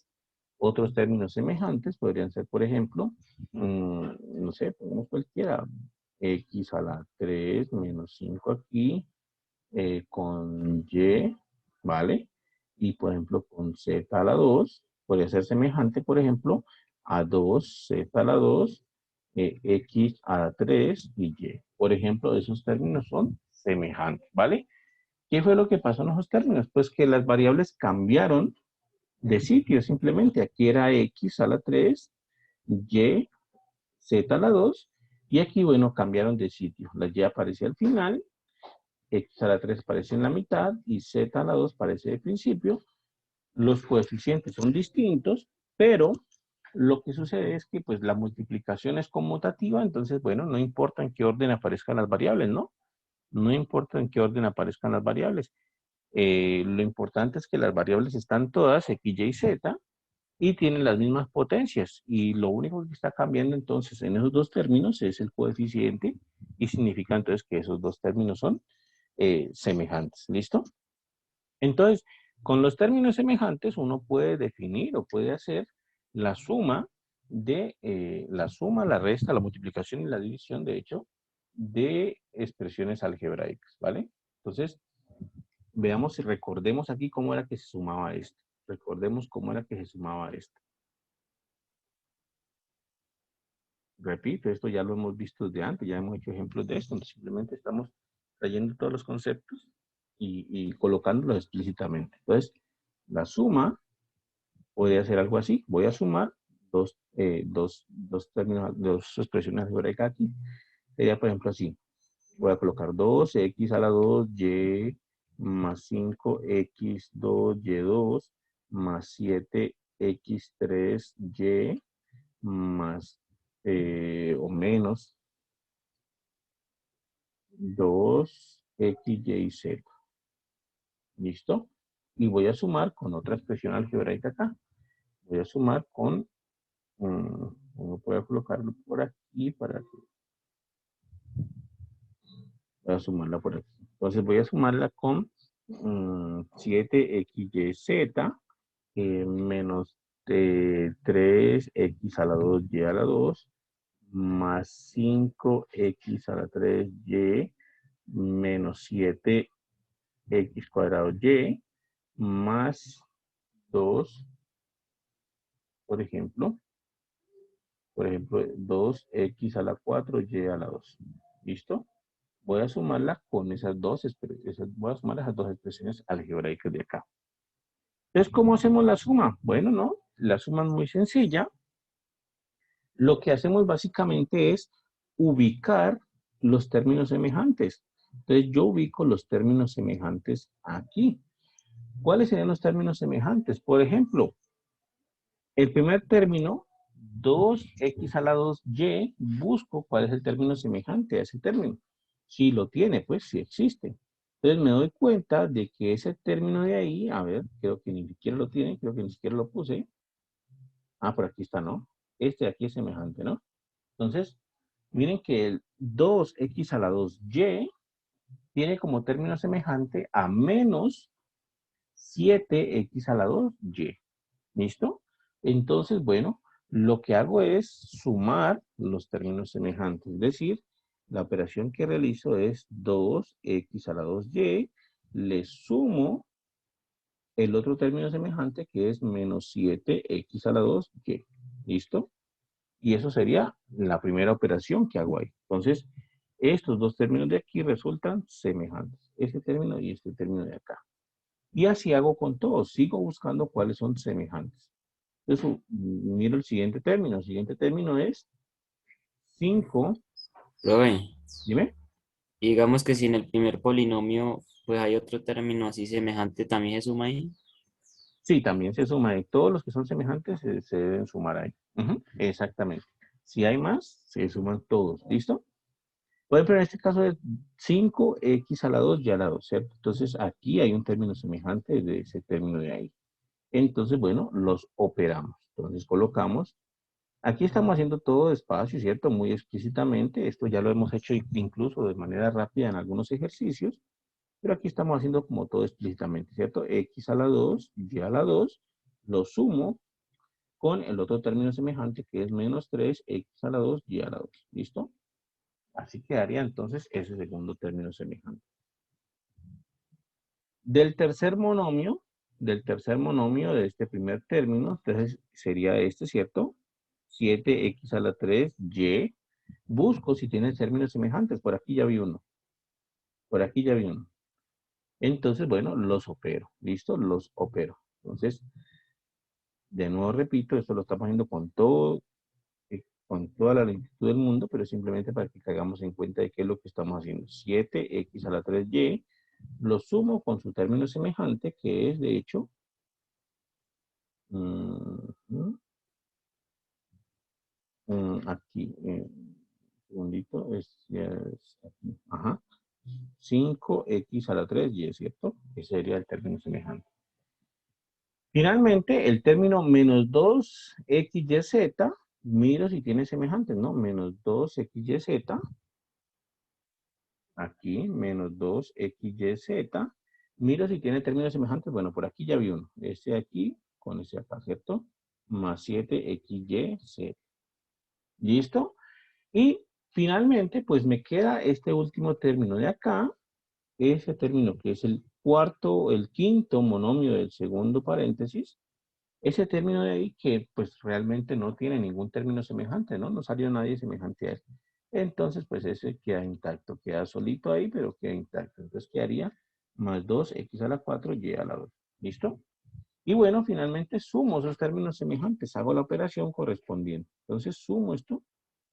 Otros términos semejantes podrían ser, por ejemplo, no sé, pongamos cualquiera, x a la 3 menos 5 aquí, con y, ¿vale? Y, por ejemplo, con z a la 2, podría ser semejante, por ejemplo, a 2, z a la 2, x a la 3 y y. Por ejemplo, esos términos son semejantes, ¿vale? ¿Qué fue lo que pasó en esos términos? Pues que las variables cambiaron de sitio, simplemente. Aquí era x a la 3, y, z a la 2, Y aquí, bueno, cambiaron de sitio. La y aparece al final, x a la 3 aparece en la mitad y z a la 2 aparece de principio. Los coeficientes son distintos, pero lo que sucede es que pues la multiplicación es conmutativa, entonces, bueno, no importa en qué orden aparezcan las variables, ¿no? No importa en qué orden aparezcan las variables. Lo importante es que las variables están todas, x, y, z, y tienen las mismas potencias. Y lo único que está cambiando entonces en esos dos términos es el coeficiente, y significa entonces que esos dos términos son semejantes. ¿Listo? Entonces, con los términos semejantes uno puede definir o puede hacer la suma de la suma, la resta, la multiplicación y la división, de hecho, de expresiones algebraicas, ¿vale? Entonces, veamos y recordemos aquí cómo era que se sumaba esto. Recordemos cómo era que se sumaba esto. Repito, esto ya lo hemos visto desde antes, ya hemos hecho ejemplos de esto, entonces simplemente estamos trayendo todos los conceptos y colocándolos explícitamente. Entonces, la suma puede hacer algo así. Voy a sumar dos términos, dos expresiones algebraicas aquí. Sería, por ejemplo, así. Voy a colocar 2x a la 2y más 5x2y2 más 7x3y más o menos 2x, y, z. ¿Listo? Y voy a sumar con otra expresión algebraica acá. Voy a sumar con, uno puede colocarlo por aquí para que, voy a sumarla por aquí. Entonces voy a sumarla con 7xyz menos 3x a la 2y a la 2 más 5x a la 3y menos 7x cuadrado y más 2, por ejemplo, 2x a la 4, y a la 2. ¿Listo? Voy a sumarla con esas dos expresiones, voy a sumar esas dos expresiones algebraicas de acá. Entonces, ¿cómo hacemos la suma? Bueno, no, la suma es muy sencilla. Lo que hacemos básicamente es ubicar los términos semejantes. Entonces, yo ubico los términos semejantes aquí. ¿Cuáles serían los términos semejantes? Por ejemplo, el primer término, 2x a la 2y, busco cuál es el término semejante a ese término. Si lo tiene, pues sí existe. Entonces me doy cuenta de que ese término de ahí, a ver, creo que ni siquiera lo tiene, creo que ni siquiera lo puse. Ah, por aquí está, ¿no? Este de aquí es semejante, ¿no? Entonces, miren que el 2x a la 2y tiene como término semejante a menos 7x a la 2y. ¿Listo? Entonces, bueno, lo que hago es sumar los términos semejantes. Es decir, la operación que realizo es 2x a la 2y, le sumo el otro término semejante que es menos 7x a la 2y. ¿Listo? Y eso sería la primera operación que hago ahí. Entonces, estos dos términos de aquí resultan semejantes. Este término y este término de acá. Y así hago con todos. Sigo buscando cuáles son semejantes. Entonces, miro el siguiente término. El siguiente término es 5. Profe, Dime. y digamos que si en el primer polinomio pues hay otro término así semejante, ¿también se suma ahí? Sí, también se suma. Todos los que son semejantes se deben sumar ahí. Exactamente. Si hay más, se suman todos. ¿Listo? Por ejemplo, en este caso es 5x a la 2 y a la 2, ¿cierto? Entonces, aquí hay un término semejante de ese término de ahí. Entonces, bueno, los operamos. Entonces, colocamos. Aquí estamos haciendo todo despacio, ¿cierto? Muy explícitamente. Esto ya lo hemos hecho incluso de manera rápida en algunos ejercicios. Pero aquí estamos haciendo como todo explícitamente, ¿cierto? X a la 2, y a la 2, lo sumo con el otro término semejante que es menos 3x a la 2, y a la 2. ¿Listo? Así quedaría entonces ese segundo término semejante. Del tercer monomio de este primer término, entonces sería este, ¿cierto? 7x a la 3y. Busco si tiene términos semejantes. Por aquí ya vi uno. Por aquí ya vi uno. Entonces, bueno, los opero. ¿Listo? Los opero. Entonces, de nuevo repito, esto lo estamos haciendo con todo con toda la lentitud del mundo, pero simplemente para que caigamos en cuenta de qué es lo que estamos haciendo. 7x a la 3y, lo sumo con su término semejante, que es, de hecho, aquí, un segundito, es aquí, ajá, 5x a la 3y, ¿cierto? Ese sería el término semejante. Finalmente, el término menos 2xyz, miro si tiene semejantes, ¿no? Menos 2xyz, aquí, menos 2xyz, miro si tiene términos semejantes. Bueno, por aquí ya vi uno. Este de aquí con este acá, ¿cierto? Más 7xyz. ¿Listo? Y finalmente, pues me queda este último término de acá, ese término que es el quinto monomio del segundo paréntesis, ese término de ahí que pues realmente no tiene ningún término semejante, ¿no? No salió nadie semejante a este. Entonces, pues ese queda intacto, queda solito ahí, pero queda intacto. Entonces quedaría más 2x a la 4, y a la 2. ¿Listo? Y bueno, finalmente sumo esos términos semejantes, hago la operación correspondiente. Entonces sumo esto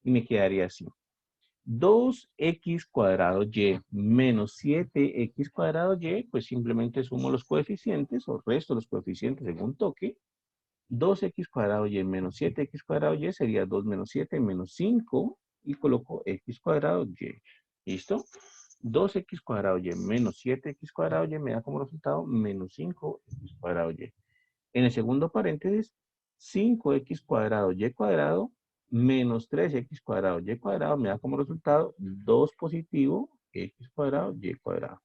y me quedaría así. 2x cuadrado y menos 7x cuadrado y, pues simplemente sumo los coeficientes o resto los coeficientes según toque. 2x cuadrado y menos 7x cuadrado y sería 2 menos 7 menos 5 y coloco x cuadrado y. ¿Listo? 2x cuadrado y menos 7x cuadrado y me da como resultado menos 5x cuadrado y. En el segundo paréntesis, 5x cuadrado y cuadrado menos 3x cuadrado y cuadrado me da como resultado 2 positivo x cuadrado y cuadrado.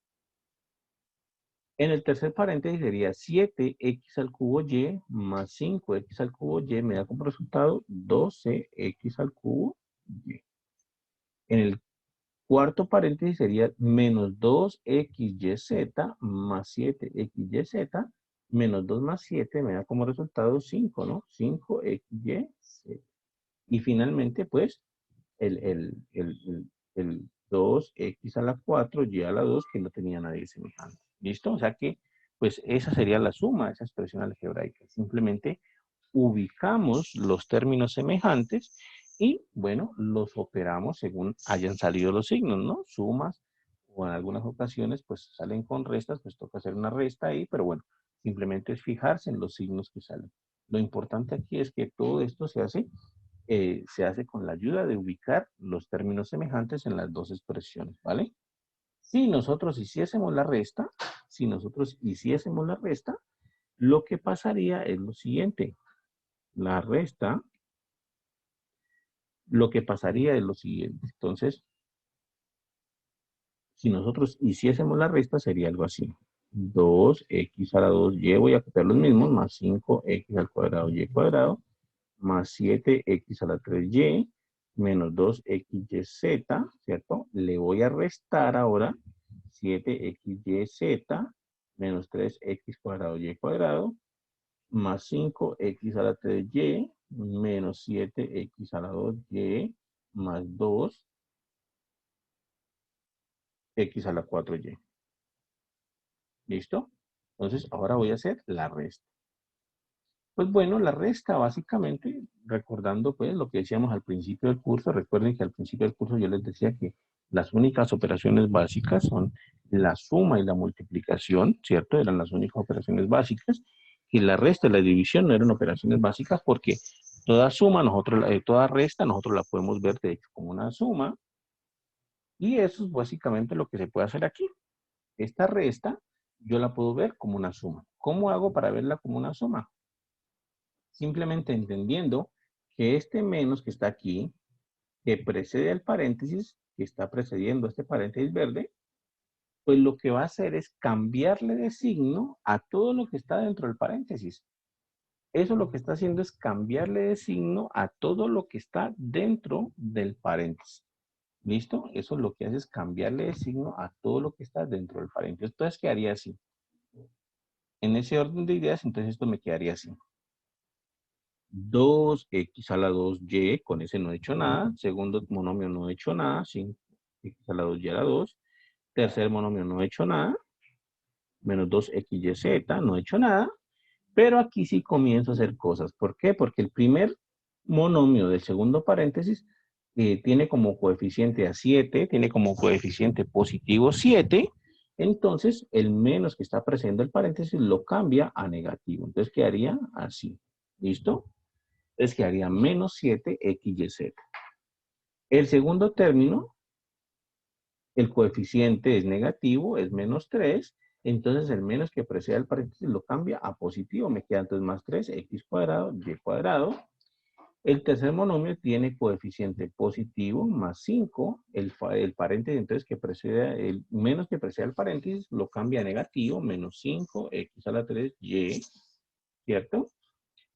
En el tercer paréntesis sería 7x al cubo y más 5x al cubo y me da como resultado 12x al cubo y. En el cuarto paréntesis sería menos 2xyz más 7xyz menos 2 más 7 me da como resultado 5, ¿no? 5xyz. Y finalmente, pues, el 2x a la 4, y a la 2, que no tenía nadie semejante. ¿Listo? O sea que, pues, esa sería la suma, esa expresión algebraica. Simplemente ubicamos los términos semejantes y, bueno, los operamos según hayan salido los signos, ¿no? Sumas, o en algunas ocasiones, pues, salen con restas, pues toca hacer una resta ahí, pero bueno, simplemente es fijarse en los signos que salen. Lo importante aquí es que todo esto se hace con la ayuda de ubicar los términos semejantes en las dos expresiones, ¿vale? Si nosotros hiciésemos la resta, lo que pasaría es lo siguiente. La resta, lo que pasaría es lo siguiente. Entonces, si nosotros hiciésemos la resta, sería algo así. 2x a la 2y, voy a copiar los mismos, más 5x al cuadrado y cuadrado, más 7x a la 3y, menos 2xyz, ¿cierto? Le voy a restar ahora 7xyz, menos 3x cuadrado y cuadrado, más 5x a la 3y, menos 7x a la 2y, más 2x a la 4y. ¿Listo? Entonces, ahora voy a hacer la resta. Pues bueno, la resta básicamente, recordando pues lo que decíamos al principio del curso, recuerden que al principio del curso yo les decía que las únicas operaciones básicas son la suma y la multiplicación, ¿cierto? Eran las únicas operaciones básicas, y la resta y la división no eran operaciones básicas porque toda suma, toda resta, nosotros la podemos ver de hecho como una suma, y eso es básicamente lo que se puede hacer aquí. Esta resta yo la puedo ver como una suma. ¿Cómo hago para verla como una suma? Simplemente entendiendo que este menos que está aquí, que precede al paréntesis, que está precediendo este paréntesis verde, pues lo que va a hacer es cambiarle de signo a todo lo que está dentro del paréntesis. Eso lo que está haciendo es cambiarle de signo a todo lo que está dentro del paréntesis. ¿Listo? Eso lo que hace es cambiarle de signo a todo lo que está dentro del paréntesis. Entonces quedaría así. En ese orden de ideas, entonces esto me quedaría así. 2x a la 2y, con ese no he hecho nada. Segundo monomio no he hecho nada. 5x a la 2y a la 2. Tercer monomio no he hecho nada. Menos 2xyz, no he hecho nada. Pero aquí sí comienzo a hacer cosas. ¿Por qué? Porque el primer monomio del segundo paréntesis tiene como coeficiente a 7, tiene como coeficiente positivo 7, entonces el menos que está precediendo el paréntesis lo cambia a negativo. Entonces quedaría así. ¿Listo? Entonces quedaría menos 7xyz. El segundo término, el coeficiente es negativo, es menos 3. Entonces el menos que precede el paréntesis lo cambia a positivo. Me queda entonces más 3x cuadrado, y cuadrado. El tercer monomio tiene coeficiente positivo más 5. El paréntesis entonces que precede, el menos que precede el paréntesis lo cambia a negativo, menos 5x a la 3y, ¿cierto?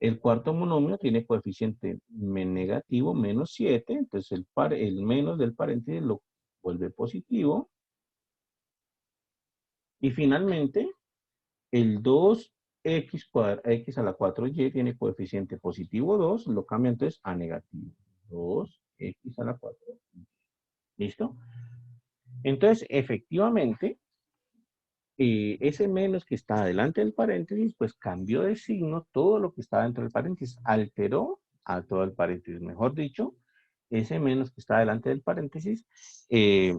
El cuarto monomio tiene coeficiente negativo, menos 7. Entonces el menos del paréntesis lo vuelve positivo. Y finalmente, el 2x a la 4y tiene coeficiente positivo 2, lo cambia entonces a negativo. 2x a la 4. ¿Listo? Entonces, efectivamente, ese menos que está delante del paréntesis, pues cambió de signo todo lo que estaba dentro del paréntesis, alteró a todo el paréntesis. Mejor dicho, ese menos que está delante del paréntesis eh,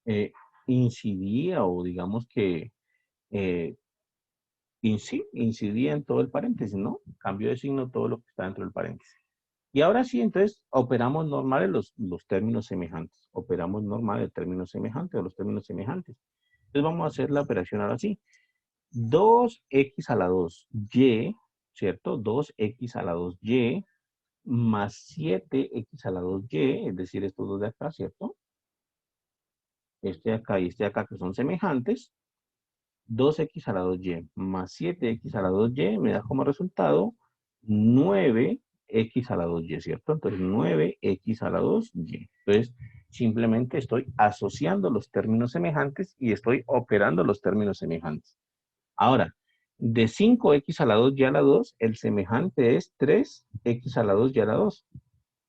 eh, incidía o digamos que eh, incidía en todo el paréntesis, ¿no? Cambió de signo todo lo que está dentro del paréntesis. Y ahora sí, entonces, operamos normales los términos semejantes. Operamos normal el término semejante o los términos semejantes. Entonces vamos a hacer la operación ahora sí. 2x a la 2y, ¿cierto? 2x a la 2y más 7x a la 2y, es decir, estos dos de acá, ¿cierto? Este de acá y este de acá que son semejantes. 2x a la 2y más 7x a la 2y me da como resultado 9x a la 2y, ¿cierto? Entonces 9x a la 2y. Entonces simplemente estoy asociando los términos semejantes y estoy operando los términos semejantes. Ahora, de 5x a la 2y a la 2, el semejante es 3x a la 2y a la 2.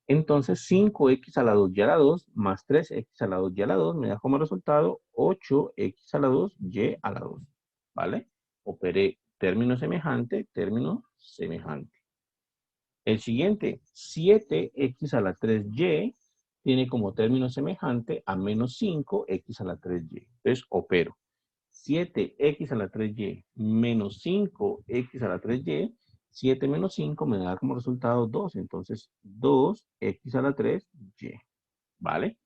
Entonces 5x a la 2y a la 2 más 3x a la 2y a la 2 me da como resultado 8x a la 2y a la 2. ¿Vale? Operé término semejante, término semejante. El siguiente, 7x a la 3y, tiene como término semejante a menos 5x a la 3y. Entonces opero 7x a la 3y menos 5x a la 3y. 7 menos 5 me da como resultado 2. Entonces 2x a la 3y. ¿Vale?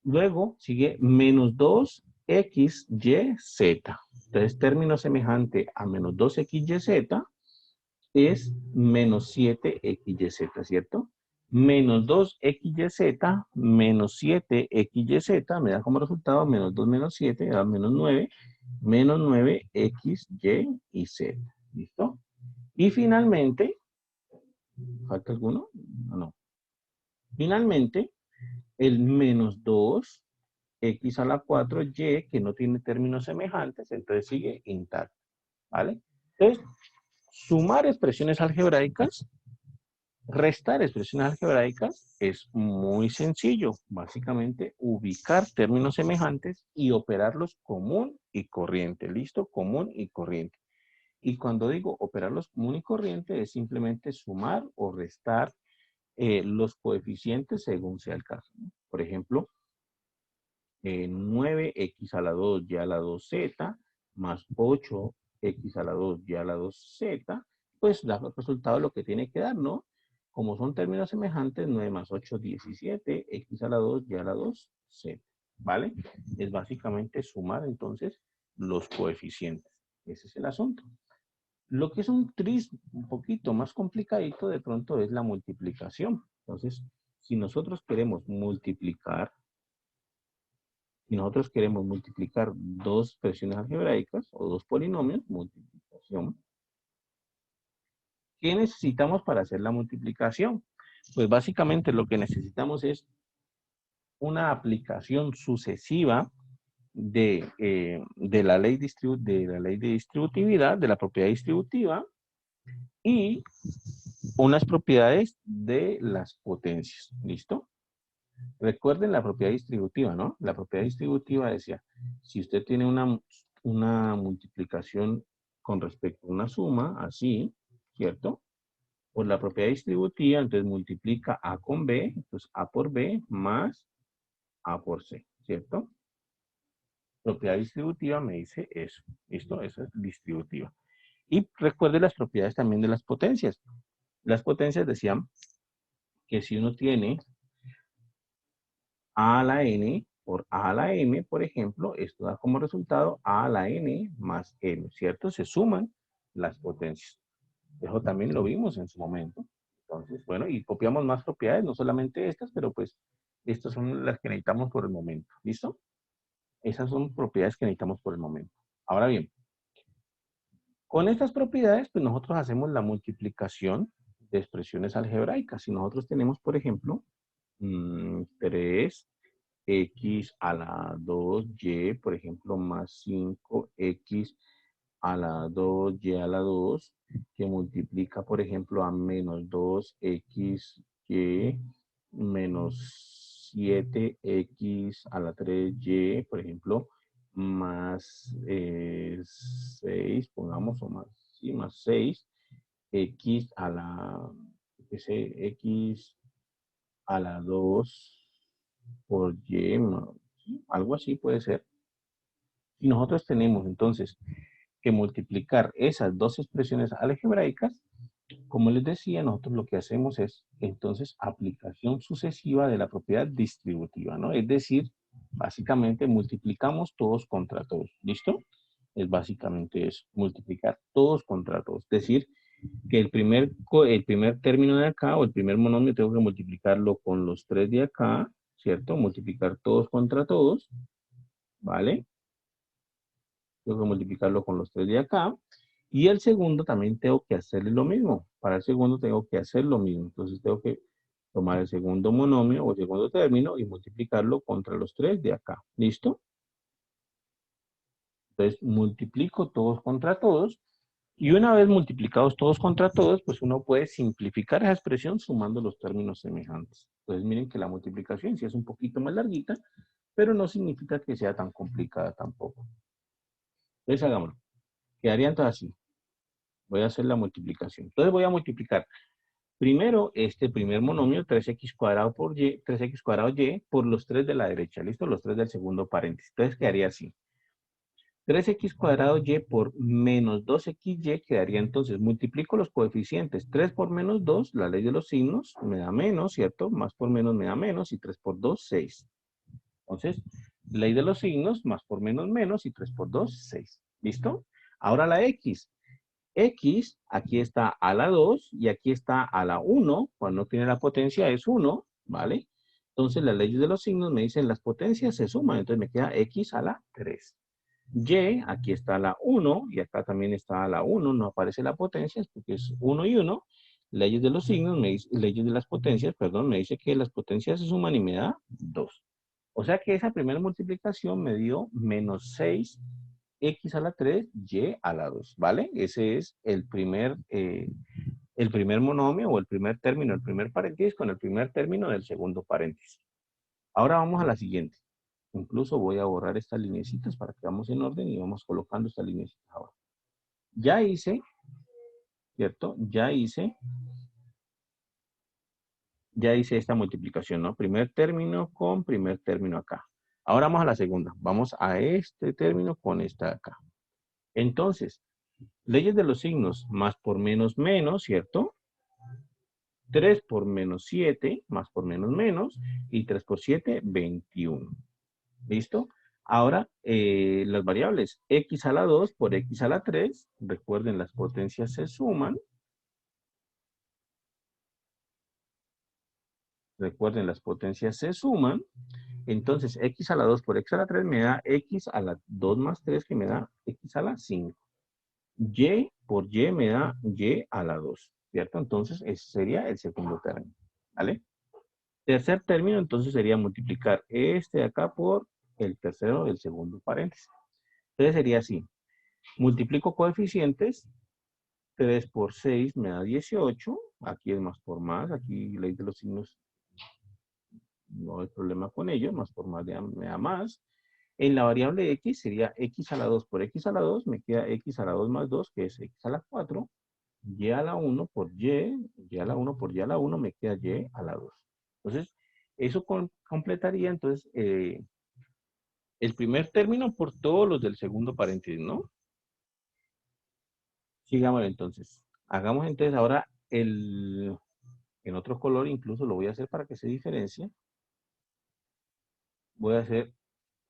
Luego sigue menos 2xyz. Entonces término semejante a menos 2xyz es menos 7xyz, ¿cierto? Menos 2xyz menos 7xyz me da como resultado menos 2 menos 7, me da menos 9, menos 9xy y z. ¿Listo? Y finalmente, ¿falta alguno? No. Finalmente, el menos 2x a la 4y, que no tiene términos semejantes, entonces sigue intacto. ¿Vale? Entonces, sumar expresiones algebraicas, restar expresiones algebraicas es muy sencillo. Básicamente, ubicar términos semejantes y operarlos común y corriente. ¿Listo? Común y corriente. Y cuando digo operarlos común y corriente, es simplemente sumar o restar los coeficientes según sea el caso. Por ejemplo, 9x a la 2 y a la 2z más 8x a la 2 y a la 2z, pues da el resultado lo que tiene que dar, ¿no? Como son términos semejantes, 9 más 8, 17, x a la 2 y a la 2z, ¿vale? Es básicamente sumar entonces los coeficientes. Ese es el asunto. Lo que es un tris un poquito más complicadito de pronto es la multiplicación. Entonces, si nosotros queremos multiplicar dos expresiones algebraicas o dos polinomios, multiplicación, ¿qué necesitamos para hacer la multiplicación? Pues básicamente lo que necesitamos es una aplicación sucesiva de la ley de distributividad, de la propiedad distributiva y unas propiedades de las potencias. ¿Listo? Recuerden la propiedad distributiva, ¿no? La propiedad distributiva decía, si usted tiene una multiplicación con respecto a una suma, así, ¿cierto? Por la propiedad distributiva, entonces multiplica A con B, entonces A por B más A por C, ¿cierto? Propiedad distributiva me dice eso, ¿listo? Esa es distributiva. Y recuerde las propiedades también de las potencias. Las potencias decían que si uno tiene A a la N por A a la M, por ejemplo, esto da como resultado A a la N más M, ¿cierto? Se suman las potencias. Eso también lo vimos en su momento. Entonces, bueno, y copiamos más propiedades, no solamente estas, pero pues estas son las que necesitamos por el momento. ¿Listo? Esas son propiedades que necesitamos por el momento. Ahora bien, con estas propiedades, pues nosotros hacemos la multiplicación de expresiones algebraicas. Si nosotros tenemos, por ejemplo, 3x a la 2y, por ejemplo, más 5x a la 2y a la 2, que multiplica, por ejemplo, a menos 2xy menos 7x a la 3y, por ejemplo, más 6, pongamos, o más, sí, más 6, x a la, qué sé, x a la 2 por y, algo así puede ser. Y nosotros tenemos entonces que multiplicar esas dos expresiones algebraicas. Como les decía, nosotros lo que hacemos es entonces aplicación sucesiva de la propiedad distributiva, ¿no? Es decir, básicamente multiplicamos todos contra todos, ¿listo? Es básicamente eso, multiplicar todos contra todos. Es decir, que el primer término de acá o el primer monomio tengo que multiplicarlo con los 3 de acá, ¿cierto? Multiplicar todos contra todos, ¿vale? Tengo que multiplicarlo con los 3 de acá. Y el segundo también tengo que hacerle lo mismo. Para el segundo tengo que hacer lo mismo. Entonces tengo que tomar el segundo monomio o segundo término y multiplicarlo contra los 3 de acá. ¿Listo? Entonces multiplico todos contra todos. Y una vez multiplicados todos contra todos, pues uno puede simplificar esa expresión sumando los términos semejantes. Entonces miren que la multiplicación sí es un poquito más larguita, pero no significa que sea tan complicada tampoco. Entonces hagámoslo. Quedaría entonces así. Voy a hacer la multiplicación. Entonces voy a multiplicar primero este primer monomio, 3x cuadrado por y, 3x cuadrado y, por los 3 de la derecha. ¿Listo? Los 3 del segundo paréntesis. Entonces quedaría así. 3x cuadrado y por menos 2xy quedaría entonces, multiplico los coeficientes. 3 por menos 2, la ley de los signos, me da menos, ¿cierto? Más por menos me da menos, y 3 por 2, 6. Entonces, ley de los signos, más por menos menos, y 3 por 2, 6. ¿Listo? Ahora la x. X, aquí está a la 2 y aquí está a la 1. Cuando no tiene la potencia es 1, ¿vale? Entonces las leyes de los signos me dicen las potencias se suman, entonces me queda X a la 3. Y, aquí está la 1 y acá también está la 1, no aparece la potencia porque es 1 y 1. Leyes de los signos, leyes de las potencias, perdón, me dice que las potencias se suman y me da 2. O sea que esa primera multiplicación me dio menos 6 x a la 3, y a la 2, ¿vale? Ese es el primer monomio o el primer término, el primer paréntesis con el primer término del segundo paréntesis. Ahora vamos a la siguiente. Incluso voy a borrar estas lineecitas para que vamos en orden y vamos colocando estas lineecitas ahora. Ya hice, ¿cierto? Ya hice esta multiplicación, ¿no? Primer término con primer término acá. Ahora vamos a la segunda. Vamos a este término con esta de acá. Entonces, leyes de los signos, más por menos menos, ¿cierto? 3 por menos 7, más por menos menos, y 3 por 7, 21. ¿Listo? Ahora, las variables x a la 2 por x a la 3, recuerden, las potencias se suman. Recuerden, las potencias se suman. Entonces, x a la 2 por x a la 3 me da x a la 2 más 3, que me da x a la 5. Y por y me da y a la 2, ¿cierto? Entonces, ese sería el segundo término, ¿vale? Tercer término, entonces, sería multiplicar este de acá por el tercero del segundo paréntesis. Entonces, sería así. Multiplico coeficientes. 3 por 6 me da 18. Aquí es más por más. Aquí ley de los signos no hay problema con ello. Más por más me da más. En la variable x sería x a la 2 por x a la 2. Me queda x a la 2 más 2, que es x a la 4. y a la 1 por y a la 1 por y a la 1 me queda y a la 2. Entonces, eso completaría entonces el primer término por todos los del segundo paréntesis, ¿no? Sigamos entonces. Hagamos entonces ahora en otro color, incluso lo voy a hacer para que se diferencie. Voy a hacer,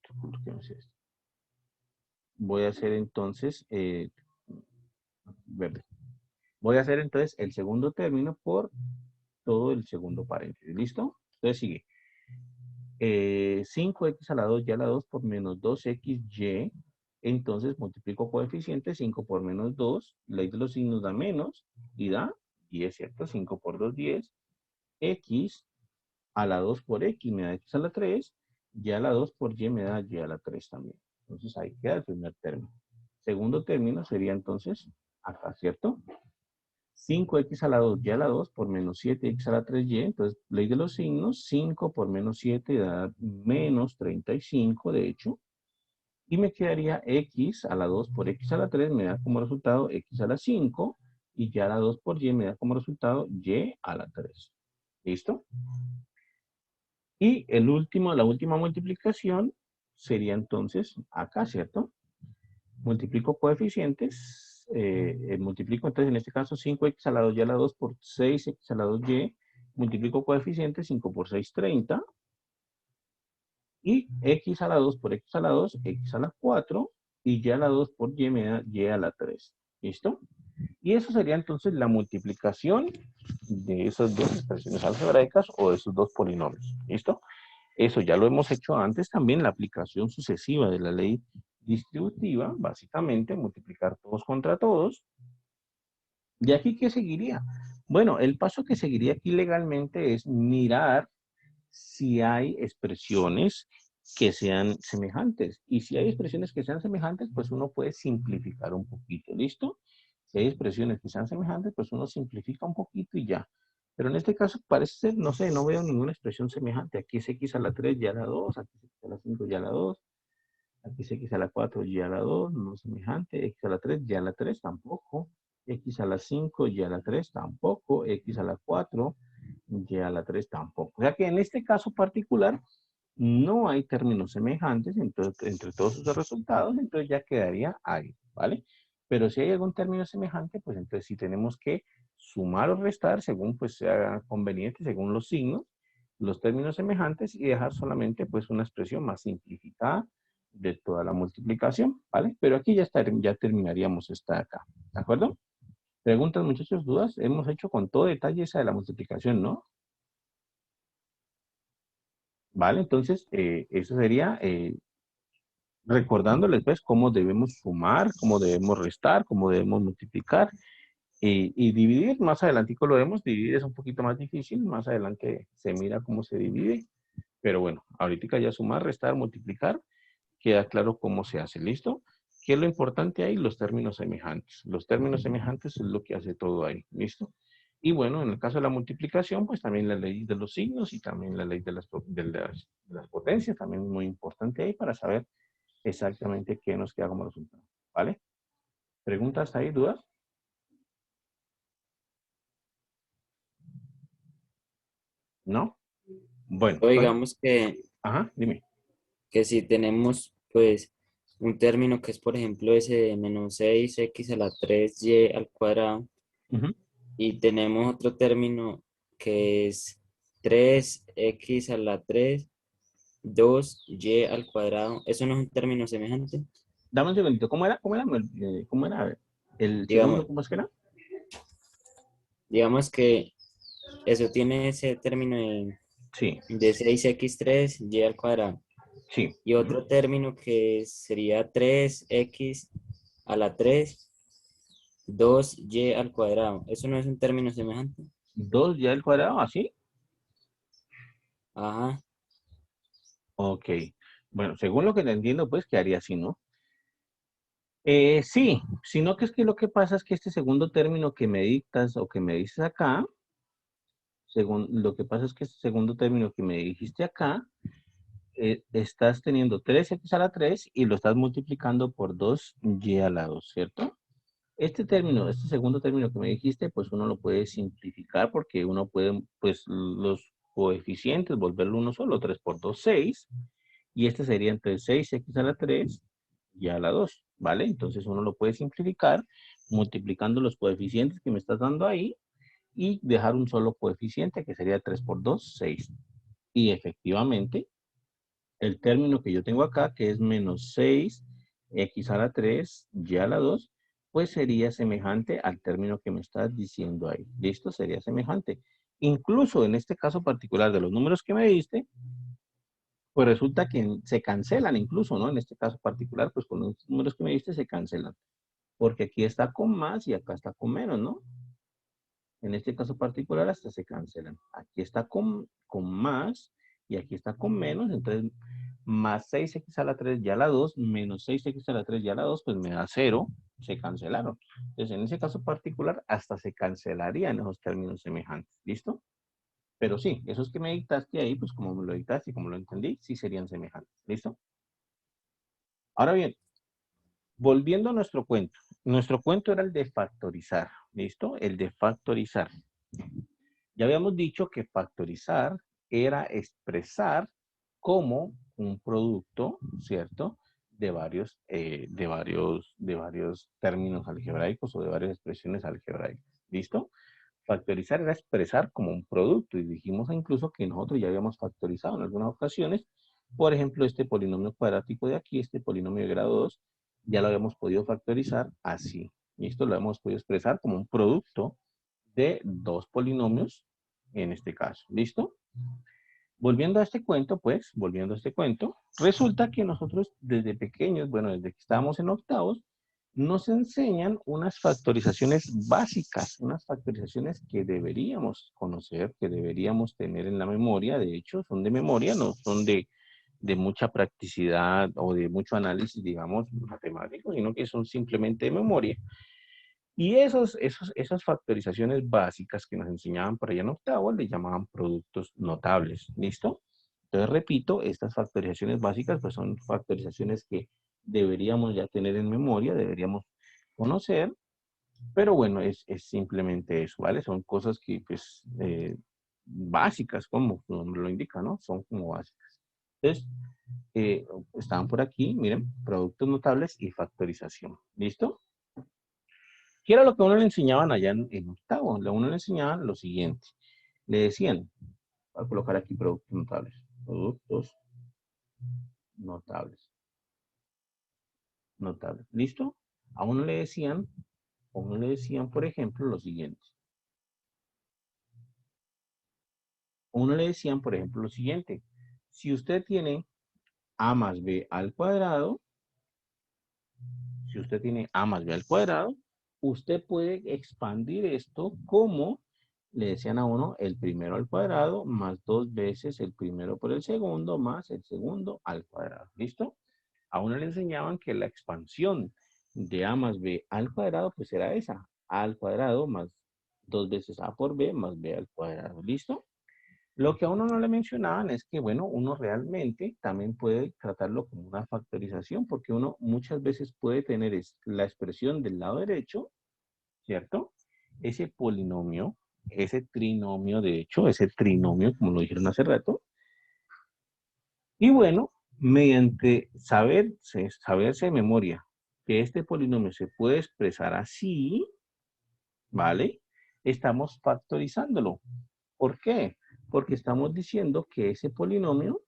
¿qué es esto? Voy a hacer entonces, verde. Voy a hacer entonces el segundo término por todo el segundo paréntesis. ¿Listo? Entonces sigue. 5x a la 2 y a la 2 por menos 2xy. Entonces multiplico coeficiente, 5 por menos 2. Ley de los signos da menos y da 10, ¿cierto? 5 por 2, 10. X a la 2 por x me da x a la 3. Y a la 2 por y me da y a la 3 también. Entonces ahí queda el primer término. Segundo término sería entonces acá, ¿cierto? 5x a la 2 y a la 2 por menos 7x a la 3y. Entonces, ley de los signos, 5 por menos 7 da menos 35, de hecho. Y me quedaría x a la 2 por x a la 3 me da como resultado x a la 5. Y ya a la 2 por y me da como resultado y a la 3. ¿Listo? Y la última multiplicación sería entonces acá, ¿cierto? Multiplico coeficientes, multiplico entonces en este caso 5x a la 2 y a la 2 por 6x a la 2y, multiplico coeficientes, 5 por 6, 30, y x a la 2 por x a la 2, x a la 4, y y a la 2 por y me da y a la 3. ¿Listo? Y eso sería entonces la multiplicación de esas dos expresiones algebraicas o de esos dos polinomios. ¿Listo? Eso ya lo hemos hecho antes también, la aplicación sucesiva de la ley distributiva, básicamente multiplicar todos contra todos. ¿Y aquí qué seguiría? Bueno, el paso que seguiría aquí legalmente es mirar si hay expresiones que sean semejantes. Y si hay expresiones que sean semejantes, pues uno puede simplificar un poquito, ¿listo? Si hay expresiones que sean semejantes, pues uno simplifica un poquito y ya. Pero en este caso parece ser, no sé, no veo ninguna expresión semejante. Aquí es x a la 3 y a la 2, aquí es x a la 5 y a la 2, aquí es x a la 4 y a la 2, no es semejante. X a la 3 y a la 3 tampoco. X a la 5 y a la 3 tampoco. X a la 4 y a la 3 tampoco. O sea que en este caso particular no hay términos semejantes entre todos esos resultados, entonces ya quedaría ahí, ¿vale? Pero si hay algún término semejante, pues entonces sí tenemos que sumar o restar según pues sea conveniente, según los signos, los términos semejantes y dejar solamente pues una expresión más simplificada de toda la multiplicación, ¿vale? Pero aquí ya terminaríamos esta acá, ¿de acuerdo? Preguntas, muchachos, dudas. Hemos hecho con todo detalle esa de la multiplicación, ¿no? Vale, entonces eso sería recordándoles pues cómo debemos sumar, cómo debemos restar, cómo debemos multiplicar y dividir. Más adelantico lo vemos, dividir es un poquito más difícil, más adelante se mira cómo se divide, pero bueno, ahorita ya sumar, restar, multiplicar, queda claro cómo se hace, ¿listo? ¿Qué es lo importante ahí? Los términos semejantes. Los términos semejantes es lo que hace todo ahí, ¿listo? Y bueno, en el caso de la multiplicación, pues también la ley de los signos y también la ley de las potencias, también es muy importante ahí para saber exactamente qué nos queda como resultado, ¿vale? ¿Preguntas ahí, dudas? ¿No? Bueno, O entonces, digamos ajá, dime. que si tenemos pues un término que es por ejemplo ese de menos 6x a la 3y al cuadrado Ujú. y tenemos otro término que es 3x a la 3, 2y al cuadrado, ¿eso no es un término semejante? Dame un segundito, ¿cómo era? ¿Cómo era? ¿El segundo, Digamos, cómo es que era? digamos que eso tiene ese término Sí, de 6x3y al cuadrado. sí. Y Ujú. otro término que sería 3x a la 3, 2y al cuadrado. ¿Eso no es un término semejante? 2 ya al cuadrado, ¿así? Ajá. Ok. Bueno, según lo que te entiendo, pues quedaría así, ¿no? Sí, sino que es que lo que pasa es que este segundo término que me dictas o que me dices acá, según lo que pasa es que este segundo término que me dijiste acá, estás teniendo 3x a la 3 y lo estás multiplicando por 2y a la 2, ¿cierto? Este término, este segundo término que me dijiste, pues uno lo puede simplificar porque uno puede, pues los coeficientes, volverlo uno solo, 3 por 2, 6. Y este sería entre 6x a la 3 y a la 2, ¿vale? Entonces uno lo puede simplificar multiplicando los coeficientes que me estás dando ahí y dejar un solo coeficiente que sería 3 por 2, 6. Y efectivamente, el término que yo tengo acá, que es menos 6x a la 3 y a la 2, pues sería semejante al término que me estás diciendo ahí. ¿Listo? Sería semejante. Incluso en este caso particular de los números que me diste, pues resulta que se cancelan incluso, ¿no? En este caso particular, pues con los números que me diste se cancelan. Porque aquí está con más y acá está con menos, ¿no? En este caso particular hasta se cancelan. Aquí está con más y aquí está con menos. Entonces, más 6x a la 3 y a la 2, menos 6x a la 3 y a la 2, pues me da 0. Se cancelaron. Entonces, en ese caso particular, hasta se cancelarían esos términos semejantes. ¿Listo? Pero sí, esos que me dictaste ahí, pues como me lo dictaste y como lo entendí, sí serían semejantes. ¿Listo? Ahora bien, volviendo a nuestro cuento. Nuestro cuento era el de factorizar. ¿Listo? El de factorizar. Ya habíamos dicho que factorizar era expresar como un producto, ¿cierto? De varios términos algebraicos o de varias expresiones algebraicas. ¿Listo? Factorizar era expresar como un producto y dijimos incluso que nosotros ya habíamos factorizado en algunas ocasiones. Por ejemplo, este polinomio cuadrático de aquí, este polinomio de grado 2, ya lo habíamos podido factorizar así. Y esto lo hemos podido expresar como un producto de dos polinomios en este caso. ¿Listo? Volviendo a este cuento, pues, resulta que nosotros desde pequeños, bueno, desde que estábamos en octavos, nos enseñan unas factorizaciones básicas, unas factorizaciones que deberíamos conocer, que deberíamos tener en la memoria. De hecho, son de memoria, no son de mucha practicidad o de mucho análisis, digamos, matemático, sino que son simplemente de memoria. Y esas factorizaciones básicas que nos enseñaban por allá en octavo, le llamaban productos notables. ¿Listo? Entonces, repito, estas factorizaciones básicas pues son factorizaciones que deberíamos ya tener en memoria, deberíamos conocer, pero bueno, es simplemente eso, ¿vale? Son cosas que pues básicas, como su nombre lo indica, ¿no? Son como básicas. Entonces, estaban por aquí, miren, productos notables y factorización. ¿Listo? ¿Qué era lo que a uno le enseñaban allá en octavo? A uno le enseñaban lo siguiente. Le decían, voy a colocar aquí productos notables. Productos notables. Notables. ¿Listo? A uno le decían, por ejemplo, lo siguiente. A uno le decían, por ejemplo, lo siguiente. Si usted tiene a más b al cuadrado, usted puede expandir esto como le decían a uno el primero al cuadrado más 2 veces el primero por el segundo más el segundo al cuadrado. ¿Listo? A uno le enseñaban que la expansión de a más b al cuadrado pues era esa. A al cuadrado más 2 veces a por b más b al cuadrado. ¿Listo? Lo que a uno no le mencionaban es que, bueno, uno realmente también puede tratarlo como una factorización, porque uno muchas veces puede tener la expresión del lado derecho, ¿cierto? Ese polinomio, ese trinomio, de hecho, ese trinomio, como lo dijeron hace rato. Y bueno, mediante saberse de memoria que este polinomio se puede expresar así, ¿vale? Estamos factorizándolo. ¿Por qué? Porque estamos diciendo que ese polinomio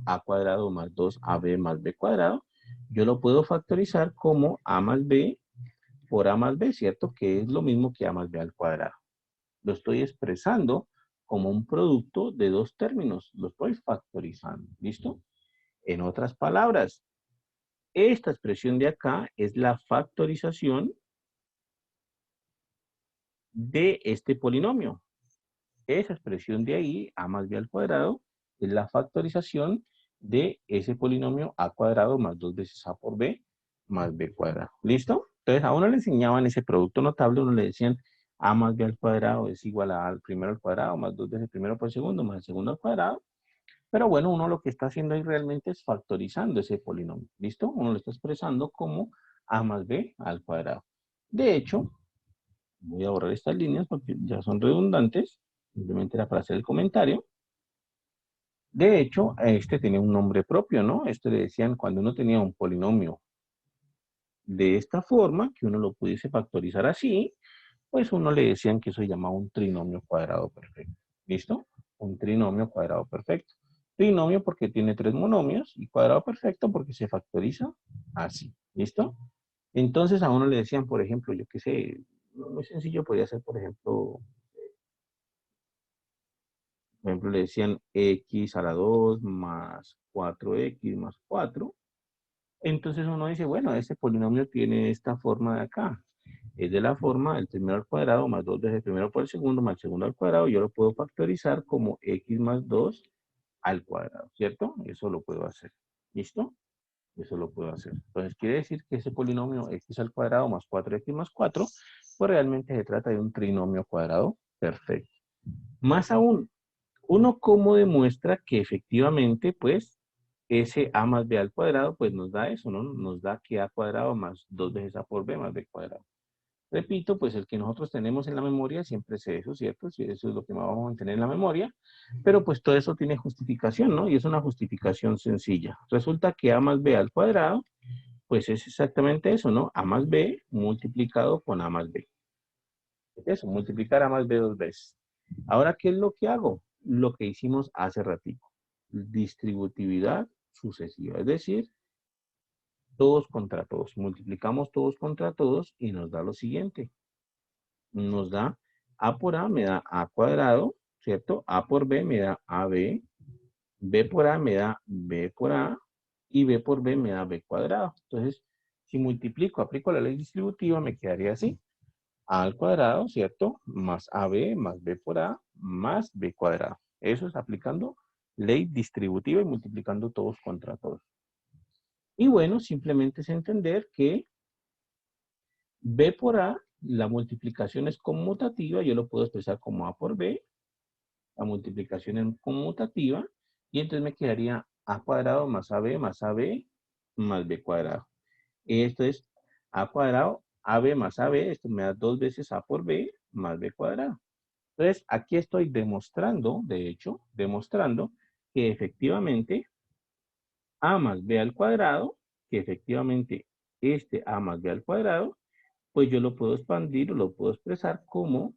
a cuadrado más 2ab más b cuadrado, yo lo puedo factorizar como a más b por a más b, ¿cierto? Que es lo mismo que a más b al cuadrado. Lo estoy expresando como un producto de dos términos. Lo estoy factorizando. ¿Listo? En otras palabras, esta expresión de acá es la factorización de este polinomio. Esa expresión de ahí, a más b al cuadrado, es la factorización de ese polinomio a cuadrado más 2 veces a por b más b cuadrado. ¿Listo? Entonces a uno le enseñaban ese producto notable, uno le decían a más b al cuadrado es igual a al primero al cuadrado más 2 veces el primero por segundo más el segundo al cuadrado. Pero bueno, uno lo que está haciendo ahí realmente es factorizando ese polinomio. ¿Listo? Uno lo está expresando como a más b al cuadrado. De hecho, voy a borrar estas líneas porque ya son redundantes. Simplemente era para hacer el comentario. De hecho, este tenía un nombre propio, ¿no? Esto le decían cuando uno tenía un polinomio de esta forma, que uno lo pudiese factorizar así, pues uno le decían que eso se llamaba un trinomio cuadrado perfecto. ¿Listo? Un trinomio cuadrado perfecto. Trinomio porque tiene tres monomios y cuadrado perfecto porque se factoriza así. ¿Listo? Entonces a uno le decían, por ejemplo, yo qué sé, muy sencillo podría ser, por ejemplo, le decían x a la 2 más 4x más 4. Entonces uno dice, bueno, este polinomio tiene esta forma de acá. Es de la forma el primero al cuadrado más 2 veces el primero por el segundo más el segundo al cuadrado. Yo lo puedo factorizar como x más 2 al cuadrado, ¿cierto? Eso lo puedo hacer. ¿Listo? Eso lo puedo hacer. Entonces quiere decir que ese polinomio x al cuadrado más 4x más 4, pues realmente se trata de un trinomio cuadrado perfecto. Más aún, uno cómo demuestra que efectivamente, pues, ese a más b al cuadrado, pues nos da eso, ¿no? Nos da que a cuadrado más 2 veces a por b más b cuadrado. Repito, pues el que nosotros tenemos en la memoria siempre es eso, ¿cierto? Sí, eso es lo que vamos a tener en la memoria, pero pues todo eso tiene justificación, ¿no? Y es una justificación sencilla. Resulta que a más b al cuadrado, pues es exactamente eso, ¿no? A más b multiplicado con a más b. Eso, multiplicar a más b dos veces. Ahora, ¿qué es lo que hago? Lo que hicimos hace ratito. Distributividad sucesiva, es decir, todos contra todos. Multiplicamos todos contra todos y nos da lo siguiente. Nos da a por a me da a cuadrado, ¿cierto? A por b me da ab, b por a me da b por a y b por b me da b cuadrado. Entonces, si multiplico, aplico la ley distributiva, me quedaría así. A al cuadrado, ¿cierto? Más AB más B por A más B cuadrado. Eso es aplicando ley distributiva y multiplicando todos contra todos. Y bueno, simplemente es entender que B por A, la multiplicación es conmutativa, yo lo puedo expresar como A por B, la multiplicación es conmutativa, y entonces me quedaría A cuadrado más AB más AB más B cuadrado. Esto es A cuadrado, AB más AB, esto me da 2 veces A por B más B cuadrado. Entonces, aquí estoy demostrando, de hecho, demostrando que efectivamente a más b al cuadrado, que efectivamente este a más b al cuadrado, pues yo lo puedo expandir o lo puedo expresar como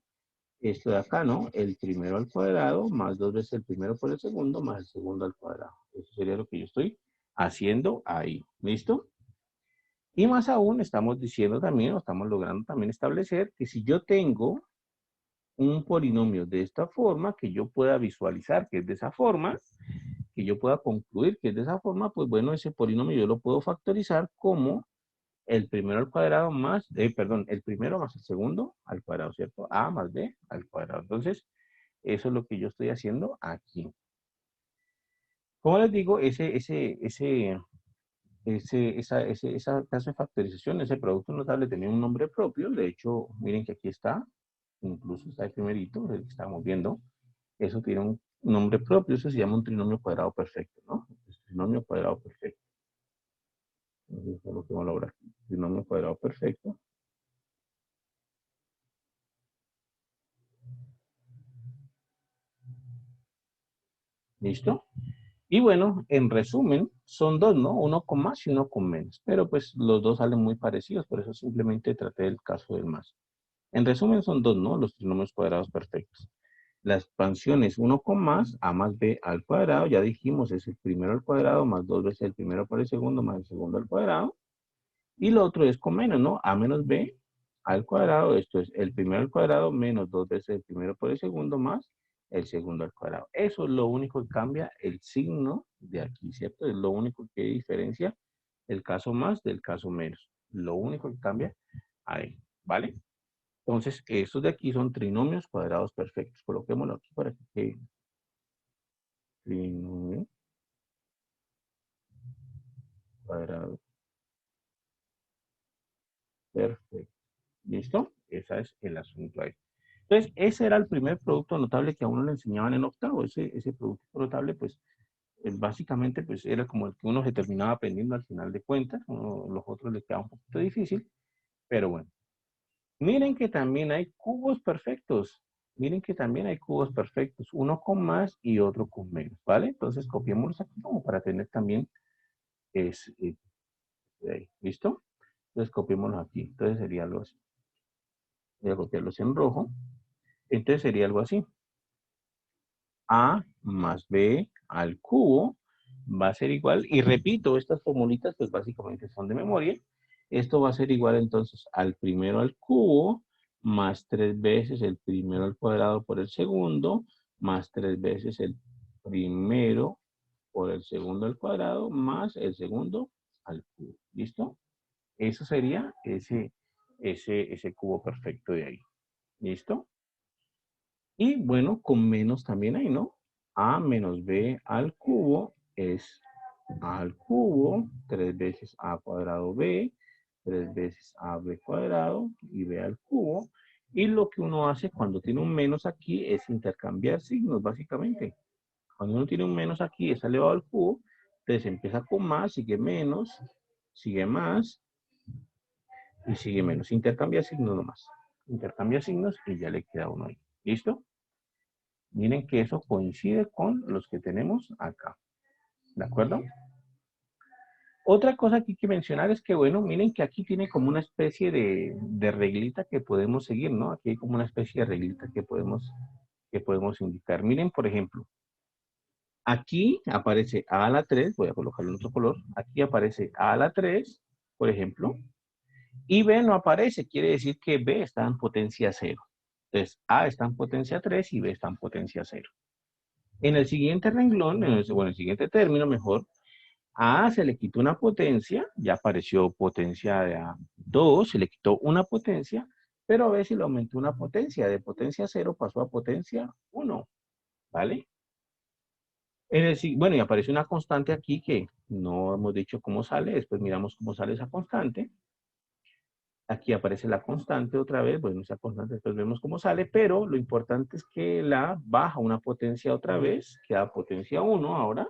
esto de acá, ¿no? El primero al cuadrado más 2 veces el primero por el segundo más el segundo al cuadrado. Eso sería lo que yo estoy haciendo ahí. ¿Listo? Y más aún estamos diciendo también, o estamos logrando también establecer que si yo tengo un polinomio de esta forma, que yo pueda visualizar que es de esa forma, que yo pueda concluir que es de esa forma, pues bueno, ese polinomio yo lo puedo factorizar como el primero al cuadrado más, perdón, el primero más el segundo al cuadrado, ¿cierto? A más B al cuadrado. Entonces, eso es lo que yo estoy haciendo aquí. Como les digo, esa clase de factorización, ese producto notable tenía un nombre propio. De hecho, miren que aquí está, incluso está el primerito, el que estamos viendo. Eso tiene un nombre propio, eso se llama un trinomio cuadrado perfecto, ¿no? El trinomio cuadrado perfecto. Entonces, eso es lo que vamos a lograr. Trinomio cuadrado perfecto. ¿Listo? Y bueno, en resumen, son dos, ¿no? Uno con más y uno con menos. Pero pues los dos salen muy parecidos, por eso simplemente traté el caso del más. En resumen, son dos, ¿no? Los trinomios cuadrados perfectos. La expansión es 1 con más, a más b al cuadrado, ya dijimos, es el primero al cuadrado, más 2 veces el primero por el segundo, más el segundo al cuadrado. Y lo otro es con menos, ¿no? A menos b al cuadrado, esto es el primero al cuadrado menos 2 veces el primero por el segundo más el segundo al cuadrado. Eso es lo único que cambia el signo de aquí, ¿cierto? Es lo único que diferencia el caso más del caso menos. Lo único que cambia ahí, ¿vale? Entonces, estos de aquí son trinomios cuadrados perfectos. Coloquémoslo aquí para que quede. Trinomio cuadrado perfecto. ¿Listo? Ese es el asunto ahí. Entonces, ese era el primer producto notable que a uno le enseñaban en octavo. Ese producto notable, pues, básicamente pues era como el que uno se terminaba aprendiendo al final de cuentas, los otros le quedaba un poquito difícil, pero bueno. Miren que también hay cubos perfectos. Miren que también hay cubos perfectos, uno con más y otro con menos, ¿vale? Entonces copiémoslos aquí como para tener también ahí, ¿listo? Entonces copiémoslos aquí. Entonces sería algo así. Voy a copiarlos en rojo. Entonces sería algo así. A más B al cubo va a ser igual, y repito, estas formulitas pues básicamente son de memoria. Esto va a ser igual entonces al primero al cubo más 3 veces el primero al cuadrado por el segundo más 3 veces el primero por el segundo al cuadrado más el segundo al cubo. ¿Listo? Eso sería ese cubo perfecto de ahí. ¿Listo? Y bueno, con menos también hay, ¿no? A menos B al cubo es A al cubo, 3 veces A cuadrado B, 3 veces AB cuadrado y B al cubo. Y lo que uno hace cuando tiene un menos aquí es intercambiar signos, básicamente. Cuando uno tiene un menos aquí es elevado al cubo, entonces empieza con más, sigue menos, sigue más y sigue menos. Intercambia signos nomás. Intercambia signos y ya le queda uno ahí. ¿Listo? Miren que eso coincide con los que tenemos acá. ¿De acuerdo? Otra cosa que hay que mencionar es que, bueno, miren que aquí tiene como una especie de reglita que podemos seguir, ¿no? Aquí hay como una especie de reglita que podemos indicar. Miren, por ejemplo, aquí aparece A a la 3, voy a colocarle otro color. Aquí aparece A a la 3, por ejemplo, y B no aparece, quiere decir que B está en potencia 0. Entonces, A está en potencia 3 y B está en potencia 0. En el siguiente renglón, bueno, el siguiente término mejor, a se le quitó una potencia, ya apareció potencia de A2, se le quitó una potencia, pero a B se le aumentó una potencia, de potencia 0 pasó a potencia 1, ¿vale? Bueno, y aparece una constante aquí que no hemos dicho cómo sale, después miramos cómo sale esa constante. Aquí aparece la constante otra vez, bueno, esa constante después vemos cómo sale, pero lo importante es que la baja una potencia otra vez, queda potencia 1 ahora,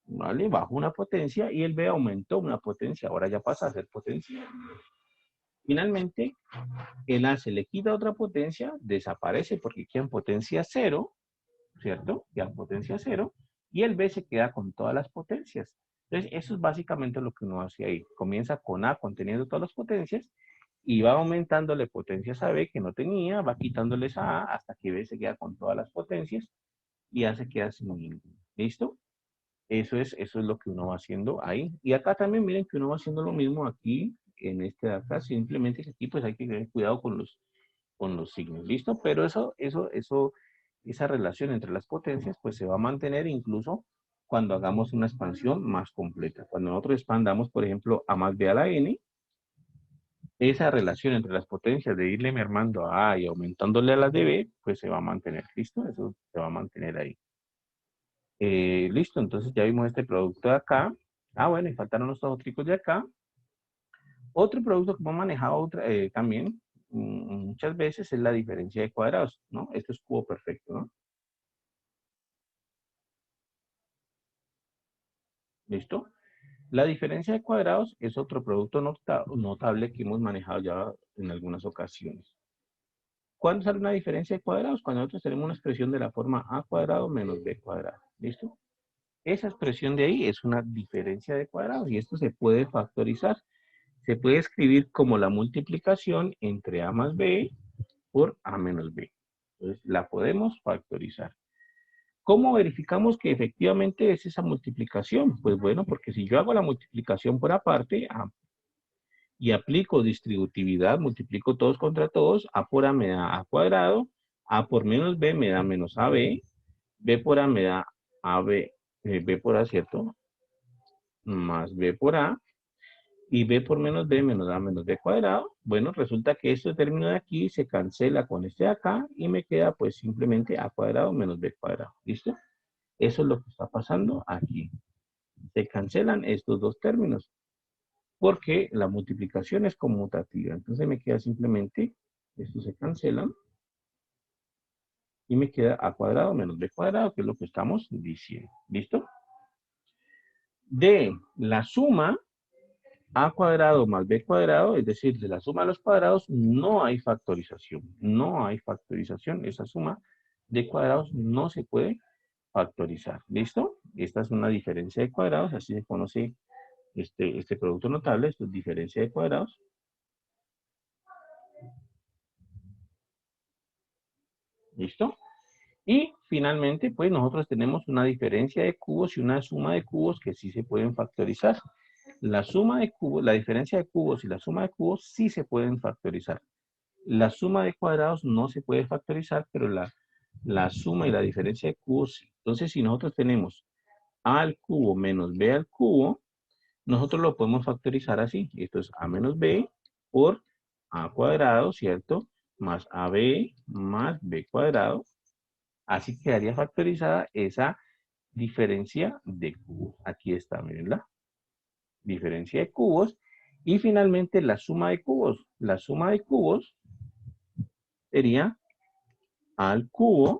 ¿vale? Bajó una potencia y el B aumentó una potencia, ahora ya pasa a ser potencia. Finalmente, el A se le quita otra potencia, desaparece porque queda en potencia 0, ¿cierto? Queda en potencia 0, y el B se queda con todas las potencias. Entonces, eso es básicamente lo que uno hace ahí. Comienza con A conteniendo todas las potencias, y va aumentándole potencias a B que no tenía, va quitándoles a A hasta que B se queda con todas las potencias, y A se queda sin ninguna. ¿Listo? Eso es lo que uno va haciendo ahí. Y acá también miren que uno va haciendo lo mismo aquí, en este de acá, simplemente que aquí pues hay que tener cuidado con los signos, ¿listo? Pero esa relación entre las potencias pues se va a mantener incluso cuando hagamos una expansión más completa. Cuando nosotros expandamos, por ejemplo, a más b a la n, esa relación entre las potencias de irle mermando a y aumentándole a las de b, pues se va a mantener, ¿listo? Eso se va a mantener ahí. Listo, entonces ya vimos este producto de acá. Ah, bueno, y faltaron los tótricos de acá. Otro producto que hemos manejado también muchas veces es la diferencia de cuadrados, ¿no? Esto es cubo perfecto, ¿no? ¿Listo? La diferencia de cuadrados es otro producto notable que hemos manejado ya en algunas ocasiones. ¿Cuándo sale una diferencia de cuadrados? Cuando nosotros tenemos una expresión de la forma a cuadrado menos b cuadrado. ¿Listo? Esa expresión de ahí es una diferencia de cuadrados y esto se puede factorizar. Se puede escribir como la multiplicación entre a más b por a menos b. Entonces, la podemos factorizar. ¿Cómo verificamos que efectivamente es esa multiplicación? Pues bueno, porque si yo hago la multiplicación por aparte y aplico distributividad, multiplico todos contra todos, a por a me da a cuadrado, a por menos b me da menos ab, b por a me da ab, b por a, ¿cierto? Más b por a, y b por menos b menos a menos b cuadrado. Bueno, resulta que este término de aquí se cancela con este de acá y me queda pues simplemente a cuadrado menos b cuadrado. ¿Listo? Eso es lo que está pasando aquí. Se cancelan estos dos términos porque la multiplicación es conmutativa. Entonces me queda simplemente, estos se cancelan y me queda a cuadrado menos b cuadrado, que es lo que estamos diciendo. ¿Listo? de la suma a cuadrado más b cuadrado, es decir, de la suma de los cuadrados, no hay factorización. No hay factorización. Esa suma de cuadrados no se puede factorizar. ¿Listo? Esta es una diferencia de cuadrados, así se conoce este producto notable, esto es diferencia de cuadrados. ¿Listo? Y finalmente, pues nosotros tenemos una diferencia de cubos y una suma de cubos que sí se pueden factorizar. La suma de cubos, la diferencia de cubos y la suma de cubos sí se pueden factorizar. La suma de cuadrados no se puede factorizar, pero la suma y la diferencia de cubos sí. Entonces, si nosotros tenemos a al cubo menos b al cubo, nosotros lo podemos factorizar así. Esto es a menos b por a cuadrado, ¿cierto? Más ab más b cuadrado. Así quedaría factorizada esa diferencia de cubos. Aquí está, mirenla. Diferencia de cubos. Y finalmente la suma de cubos. La suma de cubos sería a al cubo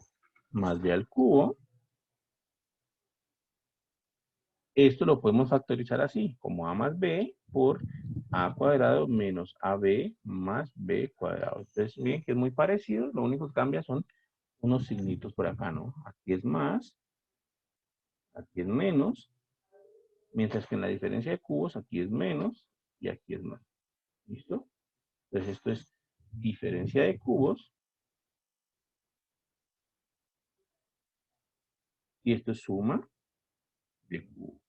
más b al cubo. Esto lo podemos factorizar así, como a más b por a cuadrado menos ab más b cuadrado. Entonces, miren que es muy parecido, lo único que cambia son unos signitos por acá, ¿no? Aquí es más, aquí es menos, mientras que en la diferencia de cubos aquí es menos y aquí es más. ¿Listo? Entonces, esto es diferencia de cubos y esto es suma de cubos.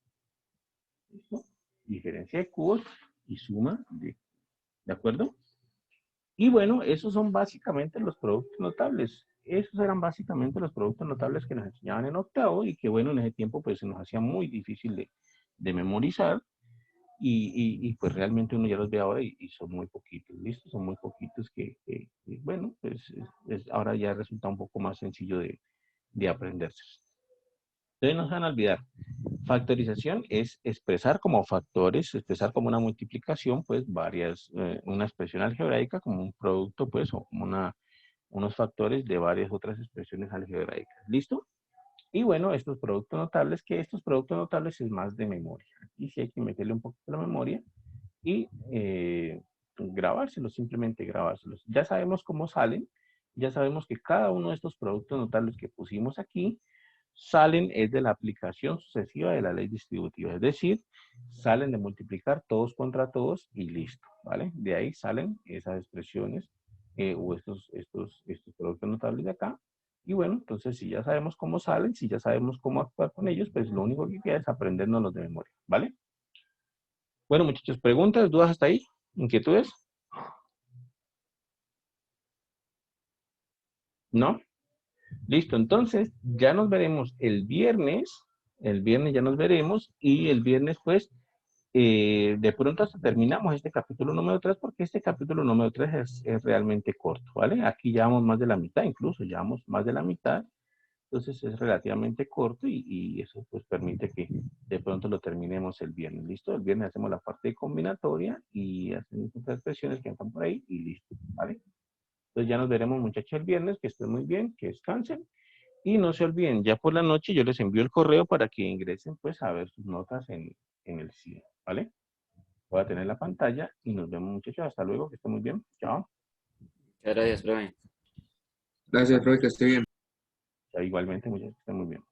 ¿Listo? Diferencia de cubos y suma de cubos. ¿De acuerdo? Y bueno, esos son básicamente los productos notables. Esos eran básicamente los productos notables que nos enseñaban en octavo y que bueno, en ese tiempo pues se nos hacía muy difícil de memorizar y, pues realmente uno ya los ve ahora y son muy poquitos, ¿listo? Son muy poquitos que, bueno, pues ahora ya resulta un poco más sencillo de aprenderse. Entonces no se van a olvidar. Factorización es expresar como factores, expresar como una multiplicación, pues una expresión algebraica como un producto, pues, o como unos factores de varias otras expresiones algebraicas. ¿Listo? Y bueno, estos productos notables, que estos productos notables es más de memoria. Aquí sí hay que meterle un poquito de la memoria y grabárselos, simplemente grabárselos. Ya sabemos cómo salen, ya sabemos que cada uno de estos productos notables que pusimos aquí salen es de la aplicación sucesiva de la ley distributiva, es decir, salen de multiplicar todos contra todos y listo, ¿vale? De ahí salen esas expresiones o estos productos notables de acá. Y bueno, entonces si ya sabemos cómo salen, si ya sabemos cómo actuar con ellos, pues lo único que queda es aprendernos los de memoria, ¿vale? Bueno, muchachos, ¿preguntas, dudas hasta ahí? ¿Inquietudes? ¿No? Listo, entonces ya nos veremos el viernes ya nos veremos y el viernes pues de pronto hasta terminamos este capítulo número 3 porque este capítulo número 3 es realmente corto, ¿vale? Aquí llevamos más de la mitad, incluso llevamos más de la mitad, entonces es relativamente corto y eso pues permite que de pronto lo terminemos el viernes, ¿listo? El viernes hacemos la parte de combinatoria y hacemos otras expresiones que están por ahí y listo, ¿vale? Entonces ya nos veremos muchachos el viernes, que estén muy bien, que descansen. Y no se olviden, ya por la noche yo les envío el correo para que ingresen pues a ver sus notas en el CIE, ¿vale? Voy a tener la pantalla y nos vemos muchachos. Hasta luego, que estén muy bien. Chao. Muchas gracias, profe. Gracias, profe, que esté bien. Igualmente muchachos, que estén muy bien.